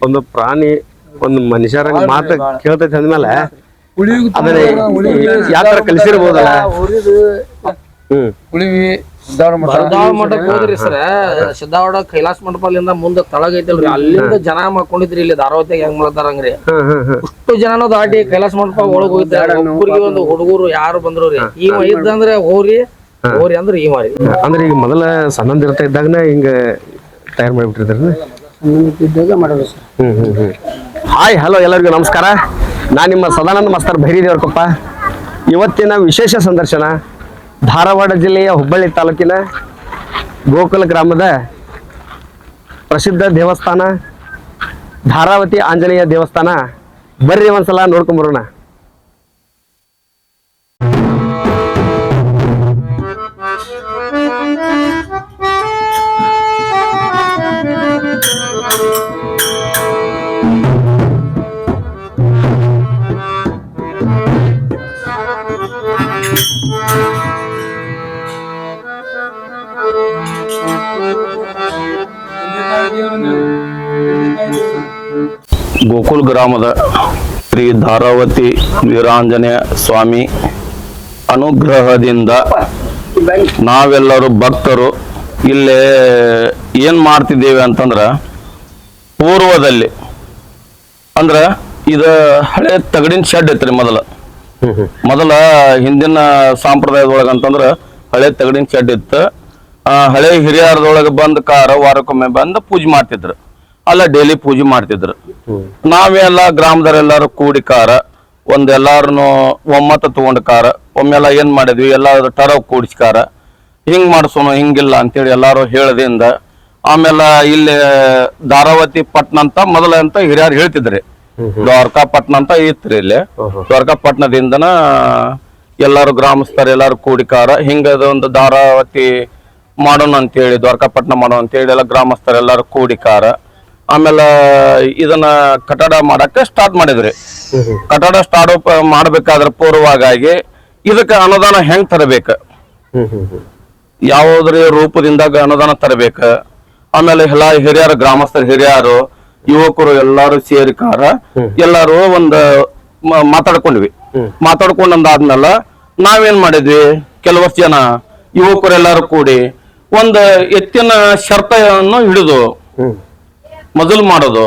ಒಂದು ಪ್ರಾಣಿ ಒಂದು ಮನುಷ್ಯರ ಮಾತು ಕೇಳ್ತೈತಿ ಅಂದ್ಮೇಲೆ ಅದನ್ನ ಯಾವ ತರ ಕಲಿಸಿರ್ಬೋದಲ್ಲ. ಸಿದ್ದಾವಡ ಮಠಕ್ಕೆ ಹೋದ್ರಿ ಸರ್, ಸಿದ್ದಾವಡ ಕೈಲಾಸ ಮಂಟಪದಿಂದ ಮುಂದೆ ತಳಗ ಐತಲ್ರಿ, ಅಲ್ಲಿಂದ ಜನ ಮಾಡ್ಕೊಂಡಿದ್ರಿ. ಇಲ್ಲಿ ಧಾರಾವತಿಯಾಗ ಹೆಂಗ್ ಮಾಡ್ತಾರಂಗ್ರಿ ಅಷ್ಟು ಜನನು ದಾಟಿ ಕೈಲಾಸ ಮಂಟಪ ಒಳಗ್ ಹೋಗಿದ್ದಾರೆ. ಊರಿಗೆ ಒಂದು ಹುಡುಗರು ಯಾರು ಬಂದ್ರಿ, ಇವ ಇದ್ದಂದ್ರೆ ಹೋರಿ ಹೋರಿ ಅಂದ್ರೆ ಈ ಮಾರಿ ಅಂದ್ರೆ ಈಗ ಮೊದಲ ಸಣ್ಣಂದಿರ್ತಾ ಇದ್ದಾಗನ ಹಿಂಗ ತಯಾರು ಮಾಡಿಬಿಟ್ಟಿರ್ತಾರ. ಹಾಯ್ ಹಲೋ ಎಲ್ಲರಿಗೂ ನಮಸ್ಕಾರ. ನಾನು ನಿಮ್ಮ ಸದಾನಂದ ಮಾಸ್ತರ್ ಭೈರಿದೇವರಕೊಪ್ಪ. ಇವತ್ತಿನ ವಿಶೇಷ ಸಂದರ್ಶನ ಧಾರವಾಡ ಜಿಲ್ಲೆಯ ಹುಬ್ಬಳ್ಳಿ ತಾಲೂಕಿನ ಗೋಕುಲ ಗ್ರಾಮದ ಪ್ರಸಿದ್ಧ ದೇವಸ್ಥಾನ ಧಾರಾವತಿ ಆಂಜನೇಯ ದೇವಸ್ಥಾನ. ಬರ್ರಿ ಒಂದ್ಸಲ ನೋಡ್ಕೊಂಬರೋಣ. ಗೋಕುಲ್ ಗ್ರಾಮದ ಶ್ರೀ ಧಾರಾವತಿ ವೀರಾಂಜನೇಯ ಸ್ವಾಮಿ ಅನುಗ್ರಹದಿಂದ ನಾವೆಲ್ಲರೂ ಭಕ್ತರು ಇಲ್ಲೇ ಏನ್ ಮಾಡ್ತಿದ್ದೇವೆ ಅಂತಂದ್ರ, ಪೂರ್ವದಲ್ಲಿ ಅಂದ್ರ ಇದು ಹಳೆ ತಗಡಿನ ಶೆಡ್ ಐತ್ರಿ. ಮೊದಲ ಹಿಂದಿನ ಸಂಪ್ರದಾಯದೊಳಗ ಅಂತಂದ್ರ ಹಳೆ ತಗಡಿನ ಶೆಡ್ ಇತ್ತು. ಹಳೆ ಹಿರಿಯರದೊಳಗೆ ಬಂದ್ ಕಾರ ವಾರಕ್ಕೊಮ್ಮೆ ಬಂದು ಪೂಜೆ ಮಾಡ್ತಿದ್ರು, ಅಲ್ಲ ಡೈಲಿ ಪೂಜೆ ಮಾಡ್ತಿದ್ರು. ನಾವೆಲ್ಲ ಗ್ರಾಮದವರೆಲ್ಲಾರು ಕೂಡಿ ಕಾರ ಎಲ್ಲಾರನು ಒಮ್ಮತ ತಗೊಂಡ್ ಕಾರ ಒಮ್ಮೆಲ್ಲ ಏನ್ ಮಾಡಿದ್ವಿ, ಎಲ್ಲಾರು ಟರವ್ ಕೂಡಿಸ್ಕಾರ ಹಿಂಗ್ ಮಾಡ್ಸೋಣ ಹಿಂಗಿಲ್ಲ ಅಂತೇಳಿ ಎಲ್ಲಾರು ಹೇಳದಿಂದ ಆಮೇಲೆ ಇಲ್ಲಿ ಧಾರಾವತಿ ಪಟ್ನ ಅಂತ ಮೊದಲ ಅಂತ ಹಿರಿಯರು ಹೇಳ್ತಿದ್ರಿ. ದ್ವಾರಕಾಪಟ್ನ ಅಂತ ಇತ್ರಿ. ಇಲ್ಲಿ ದ್ವಾರಕಾಪಟ್ನದಿಂದನ ಎಲ್ಲಾರು ಗ್ರಾಮಸ್ಥರು ಎಲ್ಲಾರು ಕೂಡಿಕಾರ ಹಿಂಗದ ಒಂದು ಧಾರಾವತಿ ಮಾಡೋಣ ಅಂತೇಳಿ, ದ್ವಾರಕಾಪಟ್ನ ಮಾಡೋಣ ಅಂತೇಳಿ ಎಲ್ಲ ಗ್ರಾಮಸ್ಥರು ಎಲ್ಲಾರು ಕೂಡಿಕಾರ ಆಮೇಲೆ ಇದನ್ನ ಕಟ್ಟಡ ಮಾಡಕ್ಕೆ ಸ್ಟಾರ್ಟ್ ಮಾಡಿದ್ರಿ. ಕಟ್ಟಡ ಸ್ಟಾರ್ಟ್ ಮಾಡ್ಬೇಕಾದ್ರೆ ಪೂರ್ವವಾಗಿ ಇದಕ್ಕೆ ಅನುದಾನ ಹೆಂಗ್ ತರಬೇಕ, ಯಾವುದ್ರ ರೂಪದಿಂದಾಗ ಅನುದಾನ ತರಬೇಕ. ಆಮೇಲೆ ಎಲ್ಲ ಹಿರಿಯರು ಗ್ರಾಮಸ್ಥರು ಹಿರಿಯರು ಯುವಕರು ಎಲ್ಲಾರು ಸೇರಿಕಾರ ಎಲ್ಲಾರು ಒಂದು ಮಾತಾಡ್ಕೊಂಡ್ವಿ. ಮಾತಾಡ್ಕೊಂಡಂದಾದ್ಮೇಲೆ ನಾವೇನ್ ಮಾಡಿದ್ವಿ, ಕೆಲವಷ್ಟು ಜನ ಯುವಕರೆಲ್ಲಾರು ಕೂಡಿ ಒಂದು ಎತ್ತಿನ ಶರ್ತವನ್ನು ಹಿಡಿದು ಮೊದಲು ಮಾಡೋದು.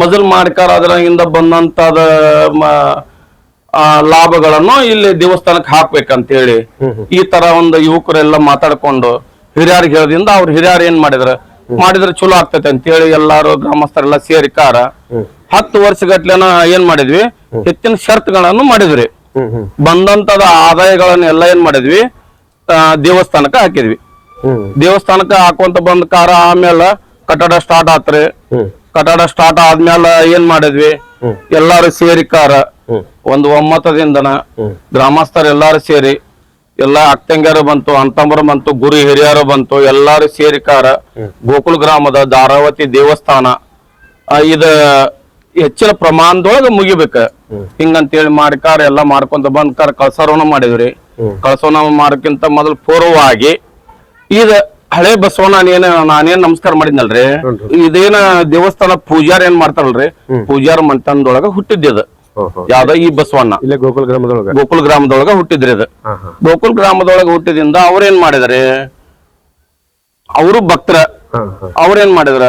ಮೊದಲು ಮಾಡಿಕಾರ ಅದರಿಂದ ಬಂದಂತದ ಲಾಭಗಳನ್ನು ಇಲ್ಲಿ ದೇವಸ್ಥಾನಕ್ಕೆ ಹಾಕ್ಬೇಕಂತ ಹೇಳಿ ಈ ತರ ಒಂದು ಯುವಕರೆಲ್ಲ ಮಾತಾಡ್ಕೊಂಡು ಹಿರಿಯರಿಗೆ ಹೇಳದಿಂದ ಅವ್ರ ಹಿರಿಯರು ಏನ್ ಮಾಡಿದ್ರೆ ಚಲೋ ಆಗ್ತೈತೆ ಅಂತ ಹೇಳಿ ಎಲ್ಲಾರು ಗ್ರಾಮಸ್ಥರೆಲ್ಲ ಸೇರಿಕಾರ 10 ವರ್ಷಗಟ್ಲೆನ ಏನ್ ಮಾಡಿದ್ವಿ, ಹೆಚ್ಚಿನ ಶರ್ತುಗಳನ್ನು ಮಾಡಿದ್ವಿ. ಬಂದಂತದ ಆದಾಯಗಳನ್ನ ಎಲ್ಲ ಏನ್ ಮಾಡಿದ್ವಿ, ದೇವಸ್ಥಾನಕ್ಕೆ ಹಾಕಿದ್ವಿ. ದೇವಸ್ಥಾನಕ್ಕೆ ಹಾಕುವಂತ ಬಂದ ಕಾರ ಆಮೇಲೆ ಕಟ್ಟಡ ಸ್ಟಾರ್ಟ್ ಆತ್ರಿ. ಕಟ್ಟಡ ಸ್ಟಾರ್ಟ್ ಆದ್ಮೇಲೆ ಏನ್ ಮಾಡಿದ್ವಿ, ಎಲ್ಲಾರು ಸೇರಿಕಾರ ಒಂದು ಒಮ್ಮತದಿಂದನ ಗ್ರಾಮಸ್ಥರು ಎಲ್ಲಾರು ಸೇರಿ ಎಲ್ಲಾ ಅಕ್ಕಂಗ್ಯಾರು ಬಂತು, ಅಂತಂಬರು ಬಂತು, ಗುರು ಹಿರಿಯರು ಬಂತು, ಎಲ್ಲಾರು ಸೇರಿಕಾರ ಗೋಕುಲ್ ಗ್ರಾಮದ ಧಾರಾವತಿ ದೇವಸ್ಥಾನ ಇದ ಹೆಚ್ಚಿನ ಪ್ರಮಾಣದೊಳಗ ಮುಗಿಬೇಕ ಹಿಂಗಂತೇಳಿ ಮಾಡಿಕಾರ ಎಲ್ಲಾ ಮಾಡ್ಕೊಂತ ಬಂದ್ಕಾರ ಕಳಸರವನ್ನ ಮಾಡಿದ್ರಿ. ಕಳಸವನ್ನ ಮಾಡಕ್ಕಿಂತ ಮೊದಲು ಪೂರ್ವವಾಗಿ ಇದ ಹಳೆ ಬಸವಣ್ಣ ನಾನೇನ್ ನಮಸ್ಕಾರ ಮಾಡಿದ್ನಲ್ರಿ, ಇದೇನ ದೇವಸ್ಥಾನ ಪೂಜಾರ ಏನ್ ಮಾಡ್ತಾರಲ್ರಿ, ಪೂಜಾರ ಮಂಟನದೊಳಗ ಹುಟ್ಟಿದ್ದ ಯಾವ್ದ ಈ ಬಸವಣ್ಣ ಗೋಕುಲ್ ಗ್ರಾಮದೊಳಗ ಹುಟ್ಟಿದ್ರಿ. ಅದು ಗೋಕುಲ್ ಗ್ರಾಮದೊಳಗ ಹುಟ್ಟಿದಿಂದ ಅವ್ರೇನ್ ಮಾಡಿದಾರೆ, ಅವರು ಭಕ್ತರ ಅವ್ರೇನ್ ಮಾಡಿದ್ರ,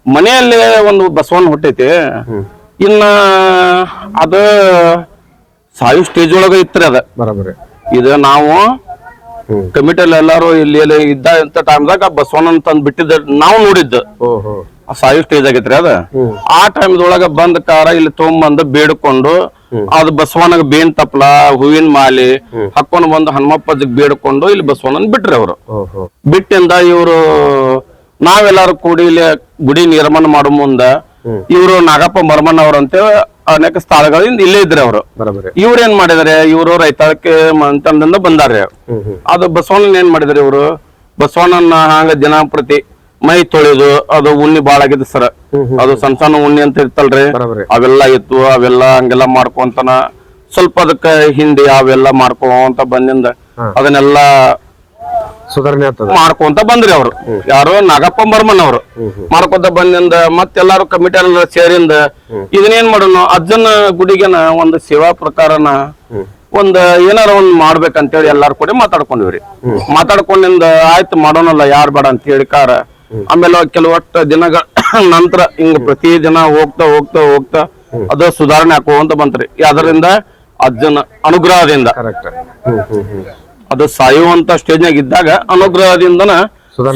ಮನೆಯಲ್ಲೇ ಒಂದು ಬಸವಣ್ಣ ಹುಟ್ಟೈತಿ, ಇನ್ನ ಅದ ಸಾಯು ಸ್ಟೇಜ್ ಒಳಗ ಇತ್ರಿ. ಅದ ಇದು ನಾವು ಕಮಿಟಿಯಲ್ಲಿ ಎಲ್ಲಾರು ಇಲ್ಲಿ ಇದ್ದ ಟೈಮ್ದಾಗ ಬಸವಣ್ಣನ ತಂದ್ ಬಿಟ್ಟಿದ್ದ ನಾವು ನೋಡಿದ್ದು. ಸಾಯು ಸ್ಟೇಜ್ ಆಗೈತ್ರಿ ಅದ. ಆ ಟೈಮ್ದೊಳಗ ಬಂದ ಕಾರ ಇಲ್ಲಿ ತೊಗೊಂಬಂದು ಬೇಡ್ಕೊಂಡು ಅದು ಬಸವಣ್ಣಗ ಬೇನ್ ತಪ್ಲ ಹೂವಿನ ಮಾಲಿ ಹಾಕೊಂಡು ಬಂದು ಹನುಮಪ್ಪಜ್ಜಿಗೆ ಬೇಡ್ಕೊಂಡು ಇಲ್ಲಿ ಬಸವಣ್ಣನ ಬಿಟ್ರಿ. ಅವರು ಬಿಟ್ಟಿಂದ ಇವರು ನಾವೆಲ್ಲಾರು ಕೂಡಿ ಇಲ್ಲಿ ಗುಡಿ ನಿರ್ಮಾಣ ಮಾಡೋ ಮುಂದ ಇವರು ನಾಗಪ್ಪ ಮರ್ಮಣ್ಣ ಅವ್ರಂತ ಅನೇಕ ಸ್ಥಳಗಳಿಂದ ಇಲ್ಲೇ ಇದ್ರಿ. ಅವರು ಇವ್ರ ಏನ್ ಮಾಡಿದಾರೆ, ಇವರು ರೈತಾಳಕ್ಕೆ ಮಂಟನದಿಂದ ಬಂದಾರೆ. ಅದು ಬಸವಣ್ಣನ ಏನ್ ಮಾಡಿದಾರೆ, ಇವರು ಬಸವಣ್ಣನ ಹಂಗ ದಿನಪ್ರತಿ ಮೈ ತೊಳೆದು ಅದು ಉಣ್ಣಿ ಬಾಳ ಆಗಿದ್ ಸರ್. ಅದು ಸಣ್ಣ ಸಣ್ಣ ಉಣ್ಣಿ ಅಂತ ಇರ್ತಲ್ರಿ, ಅವೆಲ್ಲ ಇತ್ತು. ಅವೆಲ್ಲ ಹಂಗೆಲ್ಲ ಮಾಡ್ಕೊಂತನ ಸ್ವಲ್ಪ ಅದಕ್ಕ ಹಿಂಡಿ ಅವೆಲ್ಲ ಮಾಡ್ಕೊಂತ ಬಂದಿಂದ ಅದನ್ನೆಲ್ಲ ಸುಧಾರಣೆ ಆಗ್ತದ ಮಾಡ್ಕೊಂತ ಬಂದ್ರಿ ಅವ್ರು ಯಾರು ನಾಗಪ್ಪ ಬರ್ಮನ್ ಅವ್ರು ಮಾಡ್ಕೊಂತ ಬಂದಿಂದ ಮತ್ತೆಲ್ಲಾರು ಕಮಿಟಿ ಎಲ್ಲ ಸೇರಿಂದ ಇದನ್ನೇನ್ ಮಾಡೋಣ ಅಜ್ಜನ ಗುಡಿಗೆನ ಒಂದು ಸೇವಾ ಪ್ರಕಾರನ ಒಂದ್ ಏನಾರ ಒಂದ್ ಮಾಡ್ಬೇಕಂತೇಳಿ ಎಲ್ಲಾರು ಕೂಡ ಮಾತಾಡ್ಕೊಂಡಿವ್ರಿ ಮಾತಾಡ್ಕೊಂಡಿಂದ ಆಯ್ತು ಮಾಡೋಣಲ್ಲ ಯಾರು ಬೇಡ ಅಂತ ಹೇಳಿ ಕಾರ ಆಮೇಲೆ ಕೆಲವಷ್ಟು ದಿನಗಳ ನಂತರ ಹಿಂಗ ಪ್ರತಿ ದಿನ ಹೋಗ್ತಾ ಹೋಗ್ತಾ ಹೋಗ್ತಾ ಅದು ಸುಧಾರಣೆ ಹಾಕುವಂತ ಬಂತ್ರಿ ಅದರಿಂದ ಅಜ್ಜನ ಅನುಗ್ರಹದಿಂದ ಅದು ಸಾಯುವಂತ ಸ್ಟೇಜ್ನಾಗ ಇದ್ದಾಗ ಅನುಗ್ರಹದಿಂದನ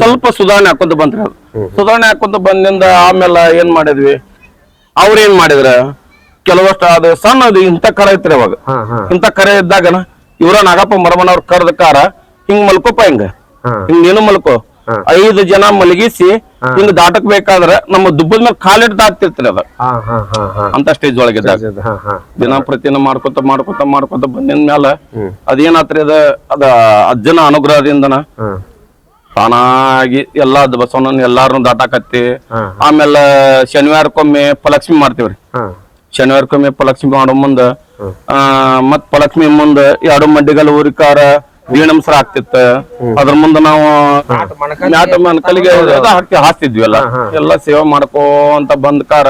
ಸ್ವಲ್ಪ ಸುಧಾರಣೆ ಹಾಕೊಂತ ಬಂತ್ರಿ ಅದು ಸುಧಾರಣೆ ಹಾಕೊಂತ ಬಂದಿಂದ ಆಮೇಲೆ ಏನ್ ಮಾಡಿದ್ವಿ ಅವ್ರೇನ್ ಮಾಡಿದ್ರ ಕೆಲವಷ್ಟು ಅದು ಸಣ್ಣದು ಇಂಥ ಕರ ಐತ್ರಿ ಅವಾಗ ಇಂಥ ಕರೆ ಇದ್ದಾಗನ ಇವ್ರ ನಾಗಪ್ಪ ಮರಮನ್ ಅವ್ರ ಕರೆದ ಕಾರ ಹಿಂಗ್ ಮಲ್ಕೋಪ ಹಿಂಗ ನೀನು ಮಲ್ಕೋ 5 ಜನ ಮಲಗಿಸಿ ಹಿಂಗ್ ದಾಟಕ್ ಬೇಕಾದ್ರ ನಮ್ಮ ದುಬ್ಬದ ಮೇಲೆ ಕಾಲಿಟ್ಟು ದಾಟ್ತಿರ್ತೀರಿ ಅದ ಅಂತ ಸ್ಟೇಜ್ ಒಳಗಿದ್ದಾಗ ದಿನ ಪ್ರತಿದಿನ ಮಾಡ್ಕೊತ ಬಂದಿನ ಮ್ಯಾಲ ಅದೇನಾತ್ರಿ ಅದ ಅಜ್ಜನ ಅನುಗ್ರಹದಿಂದನ ತಾನಾಗಿ ಎಲ್ಲಾ ಬಸವಣ್ಣನ ಎಲ್ಲಾರನು ದಾಟಾಕತ್ತಿ ಆಮೇಲೆ ಶನಿವಾರಕ್ಕೊಮ್ಮೆ ಫಲಕ್ಷ್ಮಿ ಮಾಡ್ತೀವ್ರಿ ಶನಿವಾರಕ್ಕೊಮ್ಮೆ ಫಲಕ್ಷ್ಮಿ ಮಾಡೋ ಮುಂದ ಮತ್ ಫಲಕ್ಷ್ಮಿ ಮುಂದ 2 ಮಡ್ಡಿಗಲ್ ಊರಿಕಾರ ವೀಣಂಸರ ಆಗ್ತಿತ್ತ ಅದ್ರ ಮುಂದ ನಾವು ಕಲಿಗೆ ಹಾಸ್ತಿದ್ವಿ ಎಲ್ಲ ಸೇವೆ ಮಾಡ್ಕೋಂತ ಬಂದ್ ಕಾರ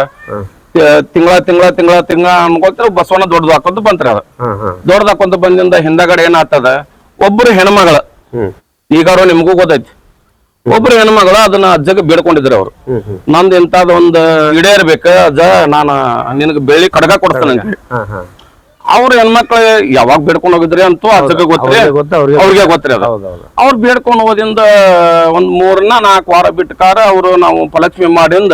ತಿಂಗಳ ಅನ್ಕೋತ ಬಸವಣ್ಣ ದೊಡ್ಡದು ಹಾಕೊಂತ ಬಂತ್ರಿ ಅದ ದೊಡ್ಡದು ಹಾಕೊಂತ ಬಂದಿಂದ ಹಿಂದಗಡೆ ಏನಾಗ್ತದ ಒಬ್ರು ಹೆಣ್ಮಗಳ ಈಗಾರು ನಿಮಗೂ ಗೊತ್ತೈತಿ ಒಬ್ರು ಹೆಣ್ಮಗಳ ಅದನ್ನ ಅಜ್ಜಗೆ ಬೇಡ್ಕೊಂಡಿದ್ರು ಅವ್ರು ನಂದ್ ಎಂತಾದ ಒಂದ್ ಇಡೇರ್ಬೇಕ ಅಜ್ಜ ನಾನು ನಿನಗೆ ಬೆಳ್ಳಿ ಕಡಗ ಕೊಡ್ತೇನೆ ಅಂತ ಅವ್ರ ಹೆಣ್ಮಕ್ಳ ಯಾವಾಗ ಬೇಡ್ಕೊಂಡ್ ಹೋಗಿದ್ರಿ ಅಂತೂ ಅಜ್ಜಗೆ ಗೊತ್ತ್ರಿ ಅವ್ರಿಗೆ ಗೊತ್ತ್ರಿ ಅದ ಅವ್ರು ಬೇಡ್ಕೊಂಡ್ ಹೋದಿಂದ ಒಂದ್ 3-4 ವಾರ ಬಿಟ್ಟಕಾರ ಅವ್ರು ನಾವು ಫಲಕ್ಷ್ಮಿ ಮಾಡಿಂದ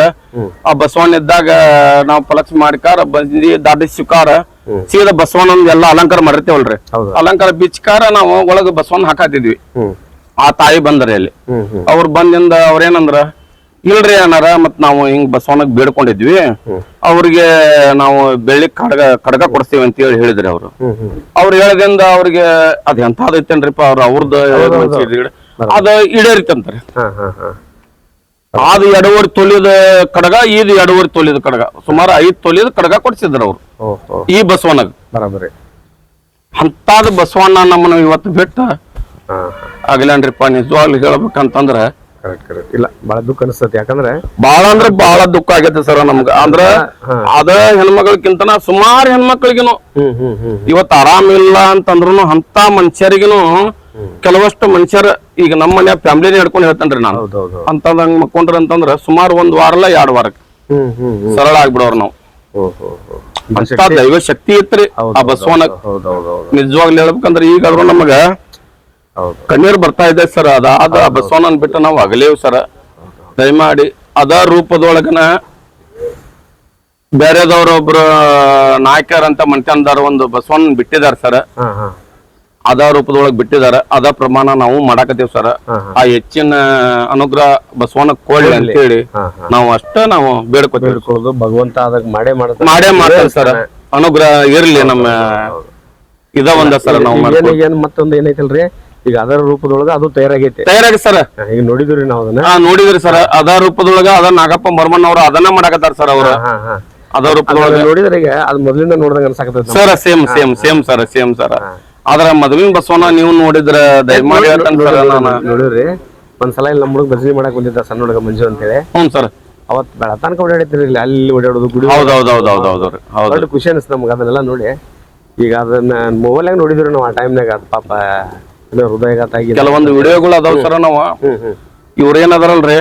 ಆ ಬಸವಣ್ಣ ಇದ್ದಾಗ ನಾವು ಫಲಕ್ಷ್ಮಿ ಮಾಡಿಕಾರ ಬಂದಿ ದಾಟಿಸಿಕಾರ ಸೀದಾ ಬಸವಣ್ಣ ಎಲ್ಲಾ ಅಲಂಕಾರ ಮಾಡಿರ್ತೇವಲ್ರಿ ಅಲಂಕಾರ ಬಿಚ್ಕಾರ ನಾವು ಒಳಗ ಬಸವಣ್ಣ ಹಾಕಾತಿದ್ವಿ ಆ ತಾಯಿ ಬಂದ್ರಿ ಅಲ್ಲಿ ಅವ್ರು ಬಂದಿಂದ ಅವ್ರೇನಂದ್ರ ಇಲ್ರಿ ಅನ್ನಾರ ಮತ್ ನಾವು ಹಿಂಗ್ ಬಸವಣ್ಣಗ್ ಬೇಡ್ಕೊಂಡಿದ್ವಿ ಅವ್ರಿಗೆ ನಾವು ಬೆಳ್ಳಿ ಕಡಗ ಕೊಡ್ತೀವಿ ಅಂತ ಹೇಳಿ ಹೇಳಿದ್ರಿ ಅವ್ರು ಹೇಳದಿಂದ ಅವ್ರಿಗೆ ಅದ್ ಎಂತದೈತೇನ್ರಿಪ್ಪ ಅವ್ರದ್ದು ಅದ ಈಡೇರಿತಂತ್ರಿ ಅದು 2.5 ತೊಲಿದ ಕಡಗ ಇದು 2.5 ತೊಲಿದ ಕಡಗ ಸುಮಾರು 5 ತೊಲಿದ ಕಡಗ ಕೊಡ್ಸಿದ್ರ ಅವ್ರು ಈ ಬಸವಣ್ಣಗ್ ಬರಾಬರಿ ಅಂತಾದ ಬಸವಣ್ಣ ನಮ್ಮನ್ನ ಇವತ್ತು ಬಿಟ್ಟ ಆಗ್ಲೇನ್ರಿಪ್ಪ ನಿಜವಾಗ್ಲು ಹೇಳ್ಬೇಕಂತಂದ್ರ ಇಲ್ಲ ಬಹಳ ದುಃಖ ಅನಿಸ್ತತಿ ಯಾಕಂದ್ರೆ ಬಹಳ ದುಃಖ ಆಗೈತೆ ಸರ್ ನಮ್ಗ ಅಂದ್ರ ಅದ ಹೆಣ್ಮಕ್ಳಕ್ಕಿಂತನ ಸುಮಾರು ಹೆಣ್ಮಕ್ಳಿಗನು ಇವತ್ತು ಆರಾಮಿಲ್ಲ ಅಂತಂದ್ರು ಅಂತ ಮನುಷ್ಯರಿಗನು ಕೆಲವಷ್ಟು ಮನುಷ್ಯರ ಈಗ ನಮ್ಮ ಮನೆ ಫ್ಯಾಮಿಲಿನೇ ಹಿಡ್ಕೊಂಡು ಹೇಳ್ತೇನ್ರಿ ನಾನು ಅಂತಂದಂಗ್ ಮಕ್ಕೊಂಡ್ರಿ ಅಂತಂದ್ರ ಸುಮಾರು 1 ವಾರ 2 ವಾರಕ್ಕೆ ಸರಳ ಆಗ್ಬಿಡೋರು ನಾವು ಅಂತ ದೈವ ಶಕ್ತಿ ಇತ್ರಿ ಆ ಬಸವಣ್ಣ ನಿಜವಾಗ್ಲಿ ಹೇಳ್ಬೇಕಂದ್ರ ಈಗಾದ್ರೂ ನಮಗ ಕಣ್ಣೀರ್ ಬರ್ತಾ ಇದೆ ಸರ್ ಅದ ಬಸವಣ್ಣನ್ ಬಿಟ್ಟು ನಾವು ಅಗಲೇವ್ ಸರ್ ದಯಮಾಡಿ ಅದ ರೂಪದೊಳಗನ ಬೇರೆದವ್ರೊಬ್ರು ನಾಯಕರಂತ ಮನ್ತಂದಾರ ಒಂದು ಬಸವಣ್ಣನ್ ಬಿಟ್ಟಿದಾರ ಸರ್ ಅದ ರೂಪದೊಳಗ್ ಬಿಟ್ಟಿದಾರ ಅದ ಪ್ರಮಾಣ ನಾವು ಮಾಡಾಕತ್ತೀವಿ ಸರ್ ಆ ಹೆಚ್ಚಿನ ಅನುಗ್ರಹ ಬಸವಣ್ಣ ಕೋಳಿ ಅಂತೇಳಿ ನಾವು ಅಷ್ಟ ನಾವು ಬೇಡ್ಕೋತೀವಿ ಭಗವಂತ ಅದಾಗ ಮಾಡೇ ಮಾಡ್ತಾರ ಸರ್ ಅನುಗ್ರಹ ಇರ್ಲಿ ನಮ್ಮ ಇದ ಒಂದ ಸರ್ ನಾವು ಮತ್ತೊಂದು ಏನೈತಲ್ರಿ ಈಗ ಅದರ ರೂಪದೊಳಗ ಅದು ತಯಾರಾಗಿ ಸರ್ ಈಗ ನೋಡಿದ್ರಿ ನಾವು ಅದನ್ನ ನೋಡಿದ್ರಿ ಸರ್ ಅದ ರೂಪದೊಳಗ ಅದ ನಾಗಪ್ಪ ಬರ್ಮನ್ ಅವ್ರು ಅದನ್ನ ಮಾಡಕತ್ತಾರ ಸರ್ ಅವ್ರ ಅದ ರೂಪದೊಳಗ ನೋಡಿದ್ರೆ ಈಗ ಅದ್ ಮೊದ್ಲಿಂದ ನೋಡ್ದಂಗ ಅನ್ಸಾಕತ್ತ ಸರ್ ಸೇಮ್ ಸರ್ ಆದ್ರ ಮೊದಲಿನ ಬಸವಣ್ಣ ನೀವು ನೋಡಿದ್ರ ದಯಮಾಡಿ ನೋಡಿದ್ರಿ ಒಂದ್ಸಲ ಇಲ್ಲಿ ನಮ್ಮ ಹುಡುಗ ಭಜನೆ ಮಾಡಕ್ ಬಂದಿದ್ದ ಸಣ್ಣ ಹುಡುಗ ಮಂಜು ಅಂತೇಳಿ ಸರ್ ಅವತ್ ಬೆಳತನಕ ಓಡಾಡಿದ್ರಿ ಅಲ್ಲಿ ಓಡಾಡೋದು ಗುಡಿ ಹೌದೌದು ಖುಷಿ ಅನಿಸ್ತ ನಮ್ಗೆ ಅದನ್ನೆಲ್ಲ ನೋಡಿ ಈಗ ಅದನ್ನ ಮೊಬೈಲ್ನಾಗ ನೋಡಿದ್ರಿ ನಾವು ಆ ಟೈಮ್ನಾಗ ಅದ್ ಪಾಪ ಹೃದಯಘಾತ ಆಗಿ ಕೆಲವೊಂದು ವಿಡಿಯೋಗಳು ಅದಾವ ಸರ್ ನಾವು ಇವ್ರೇನದಾರಲ್ರಿ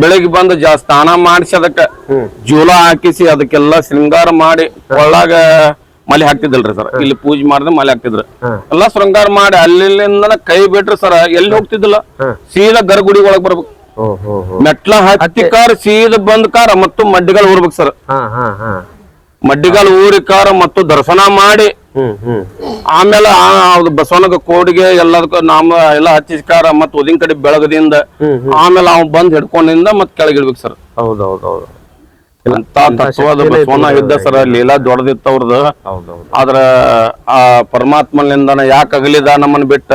ಬೆಳಿಗ್ಗೆ ಬಂದು ಸ್ನಾನ ಮಾಡಿಸಿ ಅದಕ್ಕ ಜೂಲ ಹಾಕಿಸಿ ಅದಕ್ಕೆಲ್ಲ ಶೃಂಗಾರ ಮಾಡಿ ಕೊಳ್ಳಾಗ ಮಲೆ ಹಾಕ್ತಿದ್ದಲ್ರಿ ಸರ್ ಇಲ್ಲಿ ಪೂಜೆ ಮಾಡಿದ್ರೆ ಮಲೆ ಹಾಕ್ತಿದ್ರು ಎಲ್ಲಾ ಶೃಂಗಾರ ಮಾಡಿ ಅಲ್ಲಿಂದ ಕೈ ಬಿಟ್ರಿ ಸರ್ ಎಲ್ಲಿ ಹೋಗ್ತಿದ್ದಿಲ್ಲ ಸೀದಾ ಗರ್ಗುಡಿ ಒಳಗ್ ಬರ್ಬೇಕು ಮೆಟ್ಲ ಹತ್ತಿ ಕಾರ್ ಸೀದಾ ಬಂದ್ ಕಾರ ಮತ್ತು ಮಡ್ಡಿಗಾಲ್ ಊರ್ಬೇಕು ಸರ್ ಮಡ್ಡಿಗಾಲ್ ಊರಿ ಕಾರ ಮತ್ತು ದರ್ಶನ ಮಾಡಿ ಆಮೇಲೆ ಬಸವನಗ ಕೋಡಿಗೆ ಎಲ್ಲದಕ್ಕೂ ನಾಮ ಎಲ್ಲಾ ಹಚ್ಚಿಸ್ಕಾರ ಮತ್ ಉದಿನ ಕಡೆ ಬೆಳಗದಿಂದ ಆಮೇಲೆ ಅವ್ ಬಂದ್ ಹಿಡ್ಕೊಂಡಿಂದ ಮತ್ ಕೆಳಗಿಡ್ಬೇಕು ಸರ್ ಹೌದೌದೌದು ಅಂತ ತತ್ವದ ಬಸವಣ್ಣ ಇದ್ದ ಸರ್ ಲೀಲಾ ದೊಡ್ಡದಿತ್ತ ಅವ್ರದ್ದು ಆದ್ರ ಆ ಪರಮಾತ್ಮನಿಂದನ ಯಾಕೆ ಅಗಲಿದ ನಮ್ಮನ್ನ ಬಿಟ್ಟ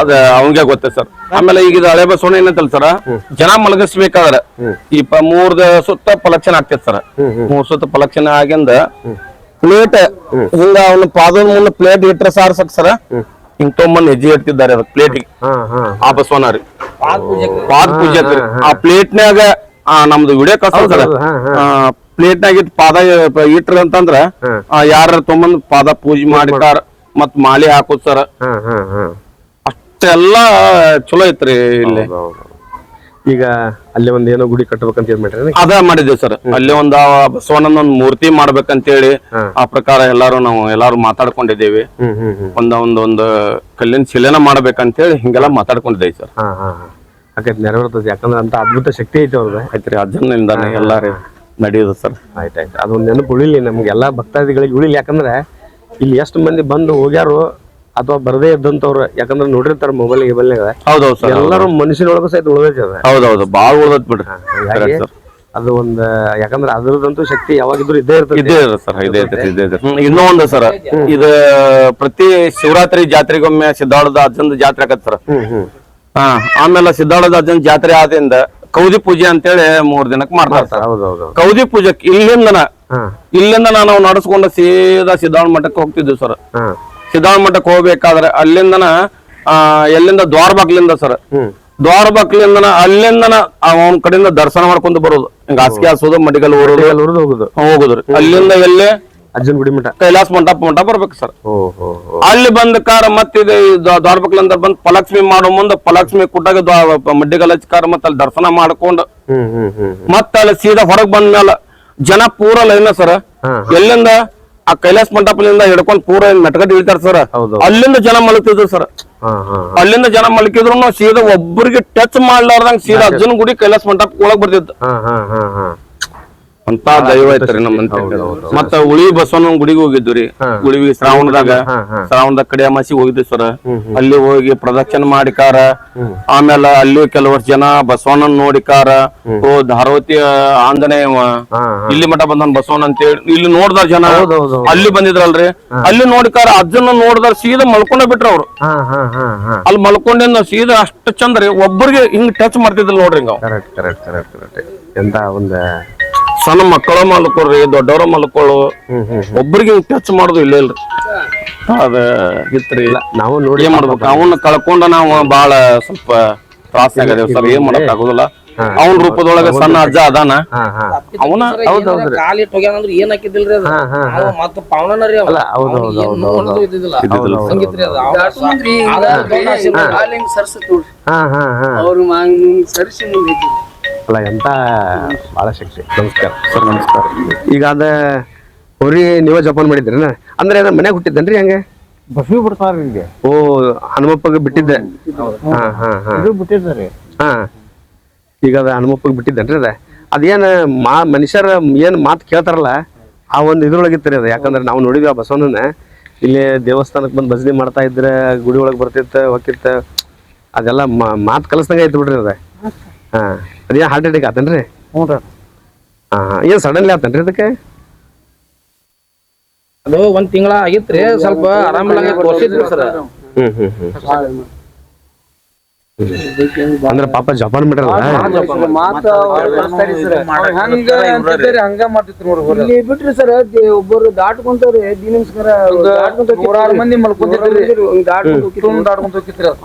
ಅದ ಅವಂಗೆ ಗೊತ್ತೇ ಸರ್ ಆಮೇಲೆ ಈಗ ಇದು ಹಳೆ ಬಸವಣ್ಣ ಏನಂತಲ್ ಸರ ಜನ ಮಲಗಿಸ್ಬೇಕಾದ್ರ ಈ 3 ಸುತ್ತ ಪ್ರಲಕ್ಷಣ ಆಗ್ತೈತಿ ಸರ್ 3 ಸುತ್ತ ಪ್ರಲಕ್ಷಣ ಆಗಿಂದ ಪ್ಲೇಟ್ ಹಿಂಗ ಅವನ ಪಾದದ ಮುಂದೆ ಪ್ಲೇಟ್ ಇಟ್ರೆ ಸಾರ್ಸಕ್ ಸರ ಹಿಂಗ್ ತೊಗೊಂಬಂದ್ ಹೆಜ್ಜೆ ಇಡ್ತಿದ್ದಾರೆ ಅದ ಪ್ಲೇಟಿಗೆ ಆ ಬಸವಣ್ಣ ರೀ ಪಾದ ಪೂಜೆಕ್ ರೀ ಆ ಪ್ಲೇಟ್ನ್ಯಾಗ ನಮ್ದು ವಿಡಿಯೋ ಕಳ್ಸ್ತಾರ ಪ್ಲೇಟ್ನಾಗ ಇಟ್ಟು ಪಾದ ಇಟ್ರ ಅಂತಂದ್ರ ಯಾರ ತೊಗೊಂಬಂದ್ ಪಾದ ಪೂಜೆ ಮಾಡಿತಾರ ಮತ್ ಮಾಲಿ ಹಾಕೋದ್ ಸರ್ ಅಷ್ಟೆಲ್ಲಾ ಚಲೋ ಐತ್ರಿ ಇಲ್ಲಿ. ಈಗ ಅಲ್ಲಿ ಒಂದ್ ಏನೋ ಗುಡಿ ಕಟ್ಟಬೇಕಂತ ಏನ್ ಮಾಡ್ರಿ ಅದ ಮಾಡಿದ್ದೇವೆ ಸರ್. ಅಲ್ಲಿ ಒಂದ್ ಬಸವಣ್ಣನ ಒಂದ್ ಮೂರ್ತಿ ಮಾಡ್ಬೇಕಂತೇಳಿ ಆ ಪ್ರಕಾರ ಎಲ್ಲಾರು ಮಾತಾಡ್ಕೊಂಡಿದ್ದೇವೆ. ಒಂದು ಕಲ್ಲಿನ ಶಿಲೆನ ಮಾಡ್ಬೇಕಂತೇಳಿ ಹಿಂಗೆಲ್ಲ ಮಾತಾಡ್ಕೊಂಡಿದ್ದೇವೆ ಸರ್. ಯಾಕಂದ್ರೆ ನೆರವೇರ್ತದೆ, ಯಾಕಂದ್ರೆ ಅಂತ ಅದ್ಭುತ ಶಕ್ತಿ ಐತಿ ಅವ್ರದ್ದು. ಐತ್ರಿ ಅಜ್ಜನಿಂದಾನೆ ಎಲ್ಲಾರು ನಡೆಯೋದು ಸರ್. ಆಯ್ತಾಯ್ತು, ಅದೊಂದು ನೆನಪು ಉಳಿಲಿ ನಮ್ಗೆಲ್ಲಾ ಭಕ್ತಾದಿಗಳಿಗೆ ಉಳಿಲಿ. ಯಾಕಂದ್ರೆ ಇಲ್ಲಿ ಎಷ್ಟು ಮಂದಿ ಬಂದು ಹೋಗ್ಯಾರು ಅಥವಾ ಬರದೇ ಇದ್ದಂತವ್ರು, ಯಾಕಂದ್ರೆ ನೋಡಿರ್ತಾರ ಮೊಬೈಲ್ನಾಗ. ಹೌದೌದು ಸರ್, ಎಲ್ಲರೂ ಮನುಷ್ಯನೊಳಗ ಸಹಿತ ಉಳಿದೈತಿ ಅದ. ಹೌದೌದು, ಬಾಳ ಉಳ್ದತ್ ಬಿಡ್ರಿ. ಅದು ಒಂದ್ ಯಾಕಂದ್ರೆ ಅದ್ರದಂತೂ ಶಕ್ತಿ ಯಾವಾಗಿದ್ರು ಇದ್ದೇ ಇರ್ತದೆ. ಇದೇ ಸರ್, ಇದೇ ಇನ್ನೂ ಒಂದು ಸರ್, ಇದು ಪ್ರತಿ ಶಿವರಾತ್ರಿ ಜಾತ್ರೆಗೊಮ್ಮೆ ಸಿದ್ದಾಳದ ಅಜ್ಜನ ಜಾತ್ರೆ ಆಗತ್ ಸರ್. ಆಮೇಲೆ ಸಿದ್ದಾಳದ ಅಜ್ಜನ ಜಾತ್ರೆ ಆದಿಂದ ಕೌದಿ ಪೂಜೆ ಅಂತೇಳಿ 3 ದಿನಕ್ಕೆ ಮಾಡ್ತಾರೆ ಸರ್. ಕೌದಿ ಪೂಜೆಕ್ ಇಲ್ಲಿಂದ ನಾವು ನಡೆಸ್ಕೊಂಡು ಸೀದಾ ಸಿದ್ದಾಳ ಮಠಕ್ಕೆ ಹೋಗ್ತಿದ್ವಿ ಸರ್. ಸಿದ್ದಾಳ ಮಠಕ್ಕೆ ಹೋಗ್ಬೇಕಾದ್ರೆ ಅಲ್ಲಿಂದನ ಎಲ್ಲಿಂದ ದ್ವಾರಬಾಗ್ಲಿಂದ ಸರ್, ದ್ವಾರಬಾಗ್ಲಿಂದನ ಅಲ್ಲಿಂದನ ಅವನ ಕಡೆಯಿಂದ ದರ್ಶನ ಮಾಡ್ಕೊಂಡು ಬರೋದು, ಹಿಂಗ ಹಾಸಿಗೆ ಹಾಸೋದು, ಮಡಿಗಲ್ ಹೋಗುದು. ಅಲ್ಲಿಂದ ಎಲ್ಲೇ ಅಜ್ಜನ ಗುಡಿ ಮಠ, ಕೈಲಾಸ ಮಂಟಪ ಬರ್ಬೇಕು ಸರ್. ಅಲ್ಲಿ ಬಂದ ಕಾರ ಮತ್ತೆ ದ್ವಾರಬಾಗ್ಲಿಂದ ಬಂದ್ ಪಲಕ್ಷ್ಮಿ ಮಾಡೋ ಮುಂದೆ ಪಲಕ್ಷ್ಮಿ ಕುಟ್ಟಾಗ ಮಡ್ಡಿಗಲ್ ಹಚ್ಕಾರ ಮತ್ತೆ ಅಲ್ಲಿ ದರ್ಶನ ಮಾಡ್ಕೊಂಡು ಮತ್ತೆ ಅಲ್ಲಿ ಸೀದಾ ಹೊರಗ್ ಬಂದ್ಮೇಲೆ ಜನ ಪೂರ ಲೈನ್ ಸರ್. ಎಲ್ಲಿಂದ ಆ ಕೈಲಾಸ ಮಂಟಪದಿಂದ ಹಿಡ್ಕೊಂಡ್ ಪೂರ ಮೆಟ್ಗಡ್ ಇಳ್ತಾರ ಸರ್. ಅಲ್ಲಿಂದ ಜನ ಮಲಗ್ತಿದ್ರು ಸರ್. ಅಲ್ಲಿಂದ ಜನ ಮಲಗಿದ್ರು ಸೀದಾ ಒಬ್ಬರಿಗೆ ಟಚ್ ಮಾಡ್ಲಾರ್ದಂಗ ಸೀದಾ ಅಜ್ಜನ ಗುಡಿ ಕೈಲಾಸ ಮಂಟಪ ಒಳಗ್ ಬರ್ತಿದ್ದ. ಅಂತ ದೈವ ಐತ್ರಿ ನಮ್ಮಂತ. ಮತ್ತ ಉಳಿ ಬಸವನ ಗುಡಿಗೆ ಹೋಗಿದ್ವಿ. ಉಳಿವಿ ಶ್ರಾವಣದಾಗ ಕಡೆ ಅಮಾಸಿ ಹೋಗಿದ್ವಿ ಸರ್. ಅಲ್ಲಿ ಹೋಗಿ ಪ್ರದಕ್ಷಿಣೆ ಮಾಡಿಕಾರ, ಆಮೇಲೆ ಅಲ್ಲಿ ಕೆಲವಷ್ಟು ಜನ ಬಸವಣ್ಣನ ನೋಡಿಕಾರ, ಧಾರವತಿ ಆಂಜನೇಯ ಇಲ್ಲಿ ಮಠ ಬಂದನ್ ಬಸವಣ್ಣ ಅಂತೇಳಿ ಇಲ್ಲಿ ನೋಡ್ದಾರ ಜನ. ಅಲ್ಲಿ ಬಂದಿದ್ರಲ್ರಿ, ಅಲ್ಲಿ ನೋಡಿಕಾರ ಅಜ್ಜನ ನೋಡ್ದಾರ ಸೀದಾ ಮಲ್ಕೊಂಡ ಬಿಟ್ರ ಅವ್ರು. ಅಲ್ಲಿ ಮಲ್ಕೊಂಡಿಂದ ಸೀದಾ ಅಷ್ಟು ಚಂದ್ರಿ, ಒಬ್ಬರಿಗೆ ಹಿಂಗ್ ಟಚ್ ಮಾಡ್ತಿದ್ದಿಲ್ಲ ನೋಡ್ರಿ. ಎಂತ ಒಂದ ಸಣ್ಣ ಮಕ್ಕಳ ಮಲ್ಕೊಳ್ರಿ, ದೊಡ್ಡವ್ರ ಮಲ್ಕೊಳ್ಳು, ಒಬ್ಬರಿಗೆ ಟಚ್ ಮಾಡುದು ಇಲ್ಲ ಇಲ್ರಿ. ಅದ ಇತ್ರಿ. ನಾವು ನೋಡಿ ಏನ್ ಮಾಡ್ಬೇಕು, ಅವನ್ನ ಕಳ್ಕೊಂಡ ನಾವು ಬಾಳ ಸ್ವಲ್ಪ ತ್ರಾಸ ಆಗದೇವ್ ಸರ್. ಏನ್ ಮಾಡಕ್ ಆಗುದಿಲ್ಲ. ಅವನ ರೂಪದೊಳಗ ಸಣ್ಣ ಅಜ್ಜ ಅದಾನ. ಅವನ ಕಾಲಿಟ್ಟು ಹೋಗ್ಯಾನಂದ್ರ ಏನ್ ಹಾಕಿದಿಲ್ರಿ ಅದು, ಮತ್ತ ಪಾವನರಿ ಅಲ್ಲ ಎಂತ ಬಹಳ ಶಕ್ತಿ. ನಮಸ್ಕಾರ ಸರ್. ನಮಸ್ಕಾರ. ಈಗ ಅದ ಹೊರಿ ನೀವ ಜಪಾನ್ ಮಾಡಿದ್ರಿ ಅಂದ್ರೆ ಅದ ಮನ್ಯಾಗ ಹುಟ್ಟಿದ್ದೇನ್ರಿ? ಹಂಗೆ ಬಸವಿ ಬಿಡ್ತಾರ ನಿಮ್ಗೆ. ಓ, ಹನುಮಪ್ಪಗೆ ಬಿಟ್ಟಿದ್ದೆ. ಬಿಟ್ಟಿದ್ದಾರೆ. ಈಗ ಅದ ಹನುಮಪ್ಪಗೆ ಬಿಟ್ಟಿದ್ದೇನ್ರಿ? ಅದೇನ್ ಮನುಷ್ಯರ ಏನ್ ಮಾತು ಕೇಳ್ತಾರಲ್ಲ ಆ ಒಂದ್ ಇದ್ರೊಳಗಿತ್ತರಿ ಅದ. ಯಾಕಂದ್ರೆ ನಾವು ನೋಡಿದ್ವಿ ಆ ಬಸವಣ್ಣನ ಇಲ್ಲಿ ದೇವಸ್ಥಾನಕ್ಕೆ ಬಂದು ಭಜನೆ ಮಾಡ್ತಾ ಇದ್ರೆ ಗುಡಿ ಒಳಗೆ ಬರ್ತಿತ್ತ ಹೋಗಿತ್ತ. ಅದೆಲ್ಲ ಮಾತು ಕಲಿಸ್ದಂಗ ಐತಿ ಬಿಡ್ರಿ ಅದ. ಅದೇನ್ ಹಾರ್ಟ್ ಅಟ್ಯಾಕ್ ಆತನ್ರಿ? ಏನ್ ಸಡನ್ಲಿ ಆತನ್ರಿ ಅದಕ್ಕೆ? ಅದು 1 ತಿಂಗಳ ಆಗಿತ್ರಿ, ಸ್ವಲ್ಪ ಆರಾಮಿಲ್ಲ ತೋರ್ಸಿದ್ರಿ ಸರ್. ಅಂದ್ರ ಪಾಪ ಜಪಾನ್ ಬಿಟ್ರಲ್ಲ, ಹಂಗ ಮಾಡ್ತಿದ್ರು ನೋಡ್ರಿ. ಬಿಟ್ರಿ ಸರ್. ಒಬ್ಬರು ದಾಟ್ಕೊಂತವ್ರಿ ದಿನಸ್ಕರ 100 ಮಂದಿ ಮಲ್ಕೊಂತಿದ್ರಿ.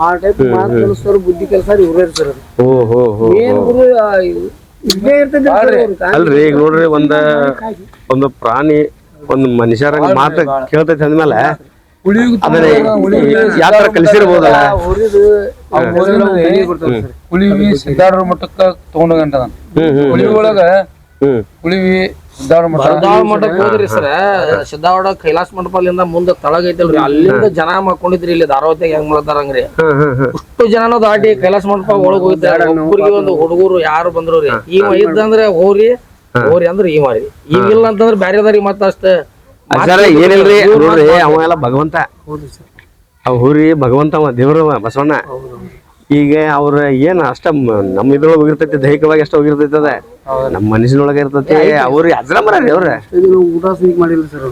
ಆ ಟೈಪ್ ಮಾತು ಕೆಲಸ ಬುದ್ಧಿ ಕೆಲಸ ಇವ್ರೇ ಸರ್. ಏನ್ ಗುರು ಇದೇ ಇರ್ತದೆ ಅಲ್ರಿ. ಈಗ ನೋಡ್ರಿ, ಒಂದು ಪ್ರಾಣಿ ಒಂದು ಮನುಷ್ಯರ ಮಾತು ಕೇಳ್ತೈತಿ ಅಂದ್ಮೇಲೆ ಅದನ್ನ ಯಾತ್ರ ಕಲಿಸಿರ್ಬೋದಲ್ಲ. ಉಳಿವಿ ಸಿದ್ದಾರೂಢ ಮಠಕ್ಕ ತಗೊಂಡೋಗಂಟ ಉಳಿವಿ ಒಳಗ ಉಳಿವಿ ಸಿದ್ದಾರೂಢ ಮಠಕ್ಕೆ ಹೋದ್ರಿ ಸರ್. ಸಿದ್ದಾರೂಢ ಕೈಲಾಸ ಮಂಟಪದಿಂದ ಮುಂದೆ ತಳಗ ಐತಲ್ರಿ, ಅಲ್ಲಿಂದ ಜನ ಮಾಡ್ಕೊಂಡಿದ್ರಿ. ಇಲ್ಲಿ ಧಾರವತಿಯಾಗ ಹೆಂಗ್ ಮಾಡ್ತಾರಂಗ್ರಿ, ಅಷ್ಟು ಜನನು ದಾಟಿ ಕೈಲಾಸ ಮಂಟಪ ಒಳಗ್ ಹೋಗಿದ್ದಾರೆ. ಒಬ್ಬರಿಗೆ ಒಂದು ಹುಡುಗರು ಯಾರು ಬಂದ್ರು ರೀ, ಇವ ಇದ್ದಂದ್ರೆ ಹೋರಿ ಅಂದ್ರೆ ಈ ಮಾರಿ, ಈಗಿಲ್ಲ ಅಂತಂದ್ರೆ ಬ್ಯಾರೆದಾರಿಗೆ ಮತ್ತ ಅಷ್ಟ ಏನಿಲ್ರಿ. ನೋಡ್ರಿ, ಅವ ಎಲ್ಲ ಭಗವಂತ, ಅವ್ ಹುರಿ ಭಗವಂತ, ಅವ ದೇವ್ರವ ಬಸವಣ್ಣ. ಈಗ ಅವ್ರ ಏನ್ ಅಷ್ಟ ನಮ್ಮ ಇದ್ರೊಳಗೆ ಹೋಗಿರ್ತೈತಿ, ದೈಹಿಕವಾಗಿ ಅಷ್ಟ ಹೋಗಿರ್ತೈತಿ. ಅದ ನಮ್ಮ ಮನುಷ್ಯನೊಳಗ ಇರ್ತೈತಿ. ಅವ್ರು ಅಜ್ರ ಮರಿ ಅವ್ರ ಊಟ ಸ್ವೀಟ್ ಮಾಡಿಲ್ಲ ಸರ್.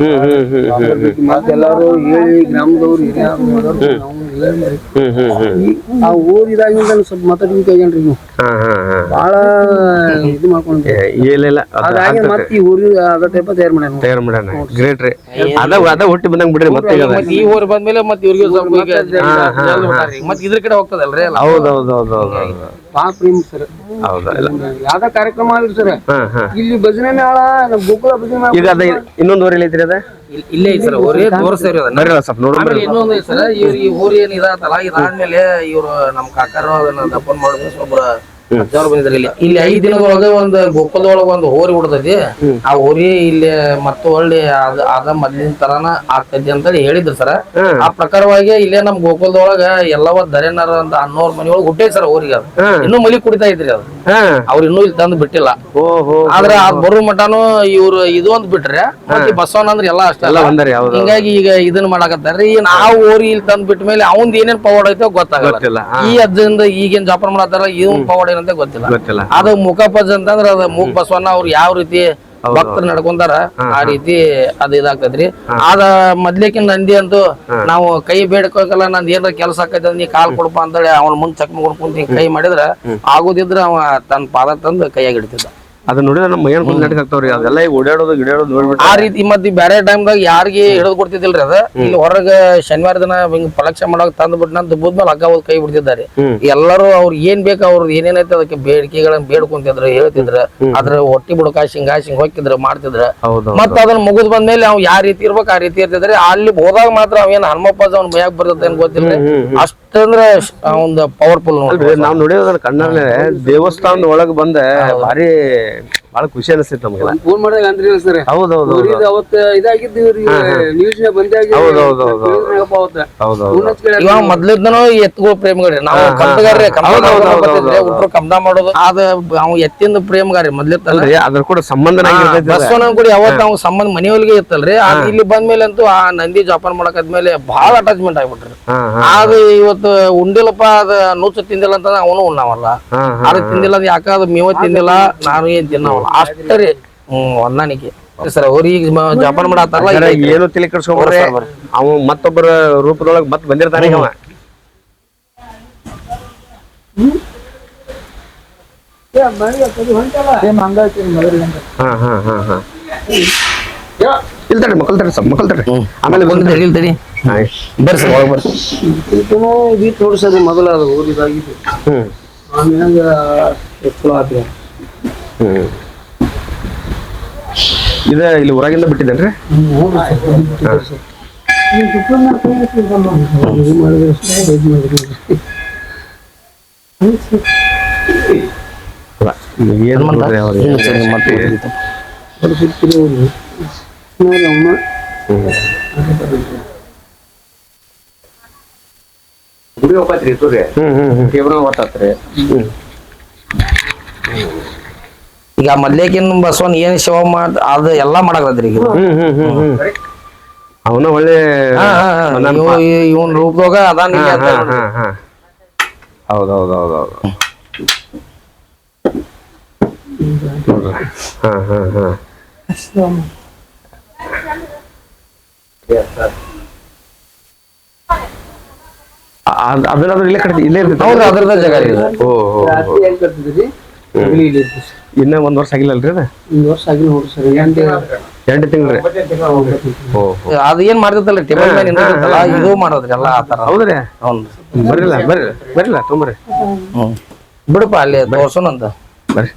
ಮತ್ತೆಲ್ಲಾರು ಹೇಳಿ ಗ್ರಾಮದವ್ರು ಆ ಊರ್ ಇದಾಗಿಂದ ಸ್ವಲ್ಪ ಮಾತಾಡ್ಲಿಕ್ಕೆ ಆಗ್ಯಾನ್ರಿ ನೀವು. ಭಾಳ ಇದು ಮಾಡ್ಕೊಂಡು ಇಲ್ಲ ಹಾಗಾಗಿ ಮತ್ತೆ ಈ ಊರಿ ಅದ ಟೈಪ್ ತಯಾರು ಮಾಡ್ಯಾನ ತಯಾರು ಮಾಡ್ಯಾನ ಗ್ರೇಟ್ ರೀ ಅದ ಹುಟ್ಟಿ ಬಂದಂಗ್ ಬಿಡ್ರಿ ಮತ್ತೆ ಈಗ ಮತ್ತ್ ಈ ಊರ್ ಬಂದ್ಮೇಲೆ ಮತ್ ಇವ್ರಿಗೆ ಸ್ವಲ್ಪ ಈಗ ಜಲ್ದಿ ಬಿಟ್ಟಾರ್ರಿ. ಮತ್ತ್ ಇದ್ರ ಕಡೆ ಹೋಗ್ತದಲ್ರಿ ಎಲ್ಲ. ಹೌದೌದೌದು ಭಾಳ ಪ್ರೇಮ್ ಸರ್. ಹೌದಾ ಇಲ್ಲ ಯಾವ್ದ ಕಾರ್ಯಕ್ರಮ ಆಗ್ಲಿ ಸರ್ ಇಲ್ಲಿ ಭಜನೆ ಮೇಳ ನಮ್ಮ ಗೋಕುಲ ಭಜನೆ ಮೇಳ ಈಗ ಅದ ಇನ್ನೊಂದು ಊರಲ್ಲಿ ಐತ್ರಿ ಅದ ಇಲ್ಲೇ ಐತಿ ಸರ್ ಊರೇ ತೋರಿಸ್ತೇವ್ರಿ ಅದನ್ನ. ಬರ್ರಿ ಸ್ವಲ್ಪ ನೋಡ್ರಿ ಆಮೇಲೆ ಇನ್ನೊಂದು ಐತಿ ಸರ್ ಈ ಊರ್ ಏನ್ ಇದಾತಲ್ಲ ಇದಾದ್ಮೇಲೆ ಇವ್ರು ನಮ್ ಕಾಕರು ಅದನ್ನ ದಪ್ಪನ್ ಮಾಡಿದ್ರು ಒಬ್ರ ಅಜ್ಜವ್ರು ಬಂದಿದ್ರಿ ಇಲ್ಲಿ 5 ದಿನದೊಳಗ ಒಂದ್ ಗೋಕುಲದೊಳಗ ಒಂದ್ ಹೋರಿ ಹುಡ್ತೈತಿ. ಆ ಹೋರಿ ಇಲ್ಲಿ ಮತ್ತೆ ಒಳ್ಳೆ ಅದ ಮೊದ್ಲಿನ ತರಾನ ಆಗ್ತೈತಿ ಅಂತ ಹೇಳಿದ್ರು ಸರ್. ಆ ಪ್ರಕಾರವಾಗಿ ಇಲ್ಲೇ ನಮ್ ಗೋಕುಲದೊಳಗ ಎಲ್ಲವ ದರೇನರ ಅಂತ 11 ಮನಿಯೊಳಗ ಹುಟ್ಟೈತಿ ಸರ್ ಊರಿಗೆ. ಅದು ಇನ್ನೂ ಮಲಿ ಕುಡಿತಾ ಇದ್ರಿ ಅದು. ಅವ್ರು ಇನ್ನೂ ಇಲ್ಲಿ ತಂದು ಬಿಟ್ಟಿಲ್ಲ. ಆದ್ರ ಅದ್ ಬರೋ ಮಟಾನು ಇವ್ರು ಇದು ಒಂದ್ ಬಿಟ್ರೆ ಮತ್ತೆ ಬಸವಣ್ಣ ಅಂದ್ರೆ ಎಲ್ಲಾ ಅಷ್ಟೇ ಹಿಂಗಾಗಿ ಈಗ ಇದನ್ನ ಮಾಡಾಕತ್ತಾರ್ರಿ. ನಾವು ಊರಿ ಇಲ್ಲಿ ತಂದ್ ಬಿಟ್ಟ ಮೇಲೆ ಅವಂದ್ ಏನೇನ್ ಪವಾಡ ಐತೋ ಗೊತ್ತಾಗಲ್ಲ. ಈ ಅಜ್ಜಂದ ಈಗೇನ್ ಜಾಪನ ಮಾಡತ್ತಾರ ಇವನ್ ಪವಾಡ ಏನಂತ ಗೊತ್ತಿಲ್ಲ. ಅದು ಮುಖಪಜ್ ಅಂತಂದ್ರ ಅದ ಮೂಕ್ ಬಸವಣ್ಣ ಅವ್ರು ಯಾವ ರೀತಿ ಭಕ್ತರು ನಡ್ಕೊಂತಾರ ಆ ರೀತಿ ಅದ್ ಇದಾಗ್ತದ್ರಿ. ಅದ ಮೊದ್ಲೇಕಿನ ನಂದಿ ಅಂತೂ ನಾವು ಕೈ ಬೇಡ್ಕೋಕಲ್ಲ ನಂದ್ ಏನಾರ ಕೆಲಸ ಆಕೈತಿ ನೀ ಕಾಲ್ ಕೊಡಪ್ಪ ಅಂತೇಳಿ ಅವ್ನ ಮುಂದ್ ಚಕ್ ಕುಂತ ಕೈ ಮಾಡಿದ್ರ ಆಗೋದಿದ್ರ ಅವ ತನ್ನ ಪಾದ ತಂದು ಕೈಯಾಗ ಹಿಡಿತಿದ್ದ. ಅದನ್ನ ನೋಡಿದ್ರೆ ನಮ್ಮ ಮೈಯನ್ ಕುಂದ್ ನಡೀಕ್ ಆಗ್ತಾವ್ರಿ ಅದೆಲ್ಲ ಈಗ ಓಡಾಡೋದು ಗಿಡಾಡೋದು ನೋಡ್ಬಿಟ್ಟು ಆ ರೀತಿ ಮತ್ತೆ ಬೇರೆ ಟೈಮ್ದಾಗ ಯಾರಿಗೆ ಹಿಡಿದು ಕೊಡ್ತಿದ್ದಿಲ್ರಿ ಅದ. ಇಲ್ಲಿ ಹೊರಗ ಶನಿವಾರ ದಿನ ಹಿಂಗ್ ಪಲಕ್ಷ ಮಾಡಕ್ ತಂದ್ ಬಿಟ್ಟು ದುಬ್ಬದ್ಮೇಲೆ ಹಗ್ಗ ಹೋದ್ ಕೈ ಬಿಡ್ತಿದ್ದಾರೆ. ಎಲ್ಲರೂ ಅವ್ರ ಏನ್ ಬೇಕು ಅವ್ರದ್ದು ಏನೇನೈತೆ ಅದಕ್ಕೆ ಬೇಡಿಕೆಗಳನ್ನ ಬೇಡ್ಕೊಂತಿದ್ರು ಹೇಳ್ತಿದ್ರ. ಅದ್ರ ಹೊಟ್ಟಿ ಬಿಡಕ ಹಿಂಗ್ ಹೋಗಿದ್ರ ಮಾಡ್ತಿದ್ರ. ಮತ್ತ ಅದನ್ನ ಮುಗಿದ್ ಬಂದ್ಮೇಲೆ ಅವ್ ಯಾವ ರೀತಿ ಇರ್ಬೇಕು ಆ ರೀತಿ ಇರ್ತಿದ್ರೆ. ಅಲ್ಲಿ ಹೋದಾಗ ಮಾತ್ರ ಅವೇನ್ ಹನುಮಪ್ಪ ಅವ್ನ ಭಯಕ್ ಬರ್ತೈತೆ ಏನ್ ಗೊತ್ತಿಲ್ಲ. ಅಷ್ಟಂದ್ರ ಒಂದು ಪವರ್ಫುಲ್ ನೋಡ್ರಿ. ನಾವ್ ನೋಡಿದ್ರ ಕಣ್ಣಲ್ಲೇ ದೇವಸ್ಥಾನದ ಒಳಗ್ ಬಂದ ಭಾರಿ ಬಹಳ ಖುಷಿ ಅನಿಸ್ತೈತಿ ನಮ್ಗೆಲ್ಲ. ಫೋನ್ ಮಾಡಿದಾಗ ಅಂದ್ರಿ ಸರ್. ಹೌದೌದು ಅವತ್ತ ಇದಾಗಿದ್ದು ನ್ಯೂಸ್ ನ ಬಂದಾಗ ಇವಾಗ ಮೊದ್ಲಿದ್ದನು ಎತ್ತುಗಳ ಪ್ರೇಮಿಗಾರಿ ನಾವು ಕಮ್ದಗಾರ್ರಿ ಹುಟ್ರು ಕಮ್ದ ಮಾಡೋದು ಅದ ಅವ್ ಎತ್ತಿಂದ ಪ್ರೇಮಗಾರಿ ಮೊದ್ಲಿತ್ತಲ್ರಿ. ಅದ್ರ ಕೂಡ ಸಂಬಂಧ ಬಸವಣ್ಣನ ಕೂಡ ಯಾವತ್ತ ಅವ್ ಸಂಬಂಧ ಮನೆಯೊಳಗೆ ಇತ್ತಲ್ರಿ. ಇಲ್ಲಿ ಬಂದ್ಮೇಲೆ ಅಂತೂ ಆ ನಂದಿ ಜಾಪಾನ ಮಾಡಕದ್ಮೇಲೆ ಬಹಳ ಅಟ್ಯಾಚ್ಮೆಂಟ್ ಆಗ್ಬಿಟ್ರಿ. ಅದು ಇವತ್ತು ಉಂಡಿಲ್ಲಪ್ಪ ಅದ ನೂಚು ತಿಂದಿಲ್ಲ ಅಂತ ಅವನು ಉಣ್ಣಾವಲ್ಲ. ಅದು ತಿಂದಿಲ್ಲ ಅದ್ ಯಾಕ ಅದು ಮೇವ ತಿಂದಿಲ್ಲ ನಾನು ಏನ್ ತಿನ್ನವಲ್ಲ ಅಷ್ಟರಿ ಹೊಂದಾಣಿಕೆ ಸರ್. ಅವ್ರಿಗೆ ಜಾಪಾನ ಮಾಡತ್ತಾರಲ್ಲ ಏನು ತಲೆ ಕೆಡ್ಸ್ಕೊಂಡ್ರೆ ಅವ ಮತ್ತೊಬ್ಬರ ರೂಪದೊಳಗ್ ಮತ್ ಬಂದಿರ್ತಾನೆ ಅವ. ಇಲ್ತಡ್ರಿ ಮಕ್ಕಳ್ತಡ್ರಿ ಸ್ವಲ್ಪ ಮಕ್ಕಳ್ತಡ್ರಿ ಆಮೇಲೆ ತಡಿ ಬರ್ರಿ ಸರ್ ಒಳಗ್ ಬರ್ರಿ. ವೀಟ್ ನೋಡ್ಸರಿ ಮೊದಲ ಅದು ಊರಿದಾಗಿದ್ದು ಆಮ್ಯಾಗ ಎತ್ತುಳ ಆದ್ರೆ ಇದ ಇಲ್ಲಿ ಊರಾಗಿಂದ ಬಿಟ್ಟಿದ್ದೇನ್ರಿ. ಏನ್ ಮಾಡ್ತಾರೆ ಗುಡಿ ಹೋಗ್ತ್ರಿ ಸೂರ್ಯ ದೇವ್ರ ಓದ್ತಾತ್ರಿ. ಈಗ ಮೊದ್ಲೇಕಿನ್ ಬಸವನ್ ಏನ್ ಶಿವ ಮಾಡ್ ಅದ ಎಲ್ಲಾ ಮಾಡಾಕತ್ರಿ ಈಗ. ಅವನ ಒಳ್ಳೆ ಇವನ್ ರೂಪದಾಗ ಅದಾನ. ಹೌದೌದೌದೌದು ಅದನ್ನ ಇಲ್ಲೇ ಕಟ್ಟಿ ಇಲ್ಲೇ ಇರ್ತೈತಿ. ಹೌದು ಅದ್ರದ ಜಾಗ ಇದೆ. ಇನ್ನ 1 ವರ್ಷ ಆಗಿಲ್ಲಲ್ರಿ ಅದ. 1 ವರ್ಷ ಆಗಿಲ್ಲ ನೋಡ್ರಿ ಸರ್. 2 ತಿಂಗ್ಳ್ರಿ. ಅದ ಏನ್ ಮಾಡ್ತೈತಲ್ಲ ಟೇಬಲ್ ಮೇಲೆ ನಿಂತಿರ್ತಲ್ಲ ಇದು ಮಾಡೋದ್ರಿ ಎಲ್ಲಾ ಆತರ. ಹೌದ್ರಿ ಹೌದು ಬರ್ರಿಲ್ಲ ತೊಂಬರ್ರಿ. ಬಿಡಪ್ಪ ಅಲ್ಲಿ ತೋರ್ಸೋಣ ಅಂತ ಬರ್ರಿ.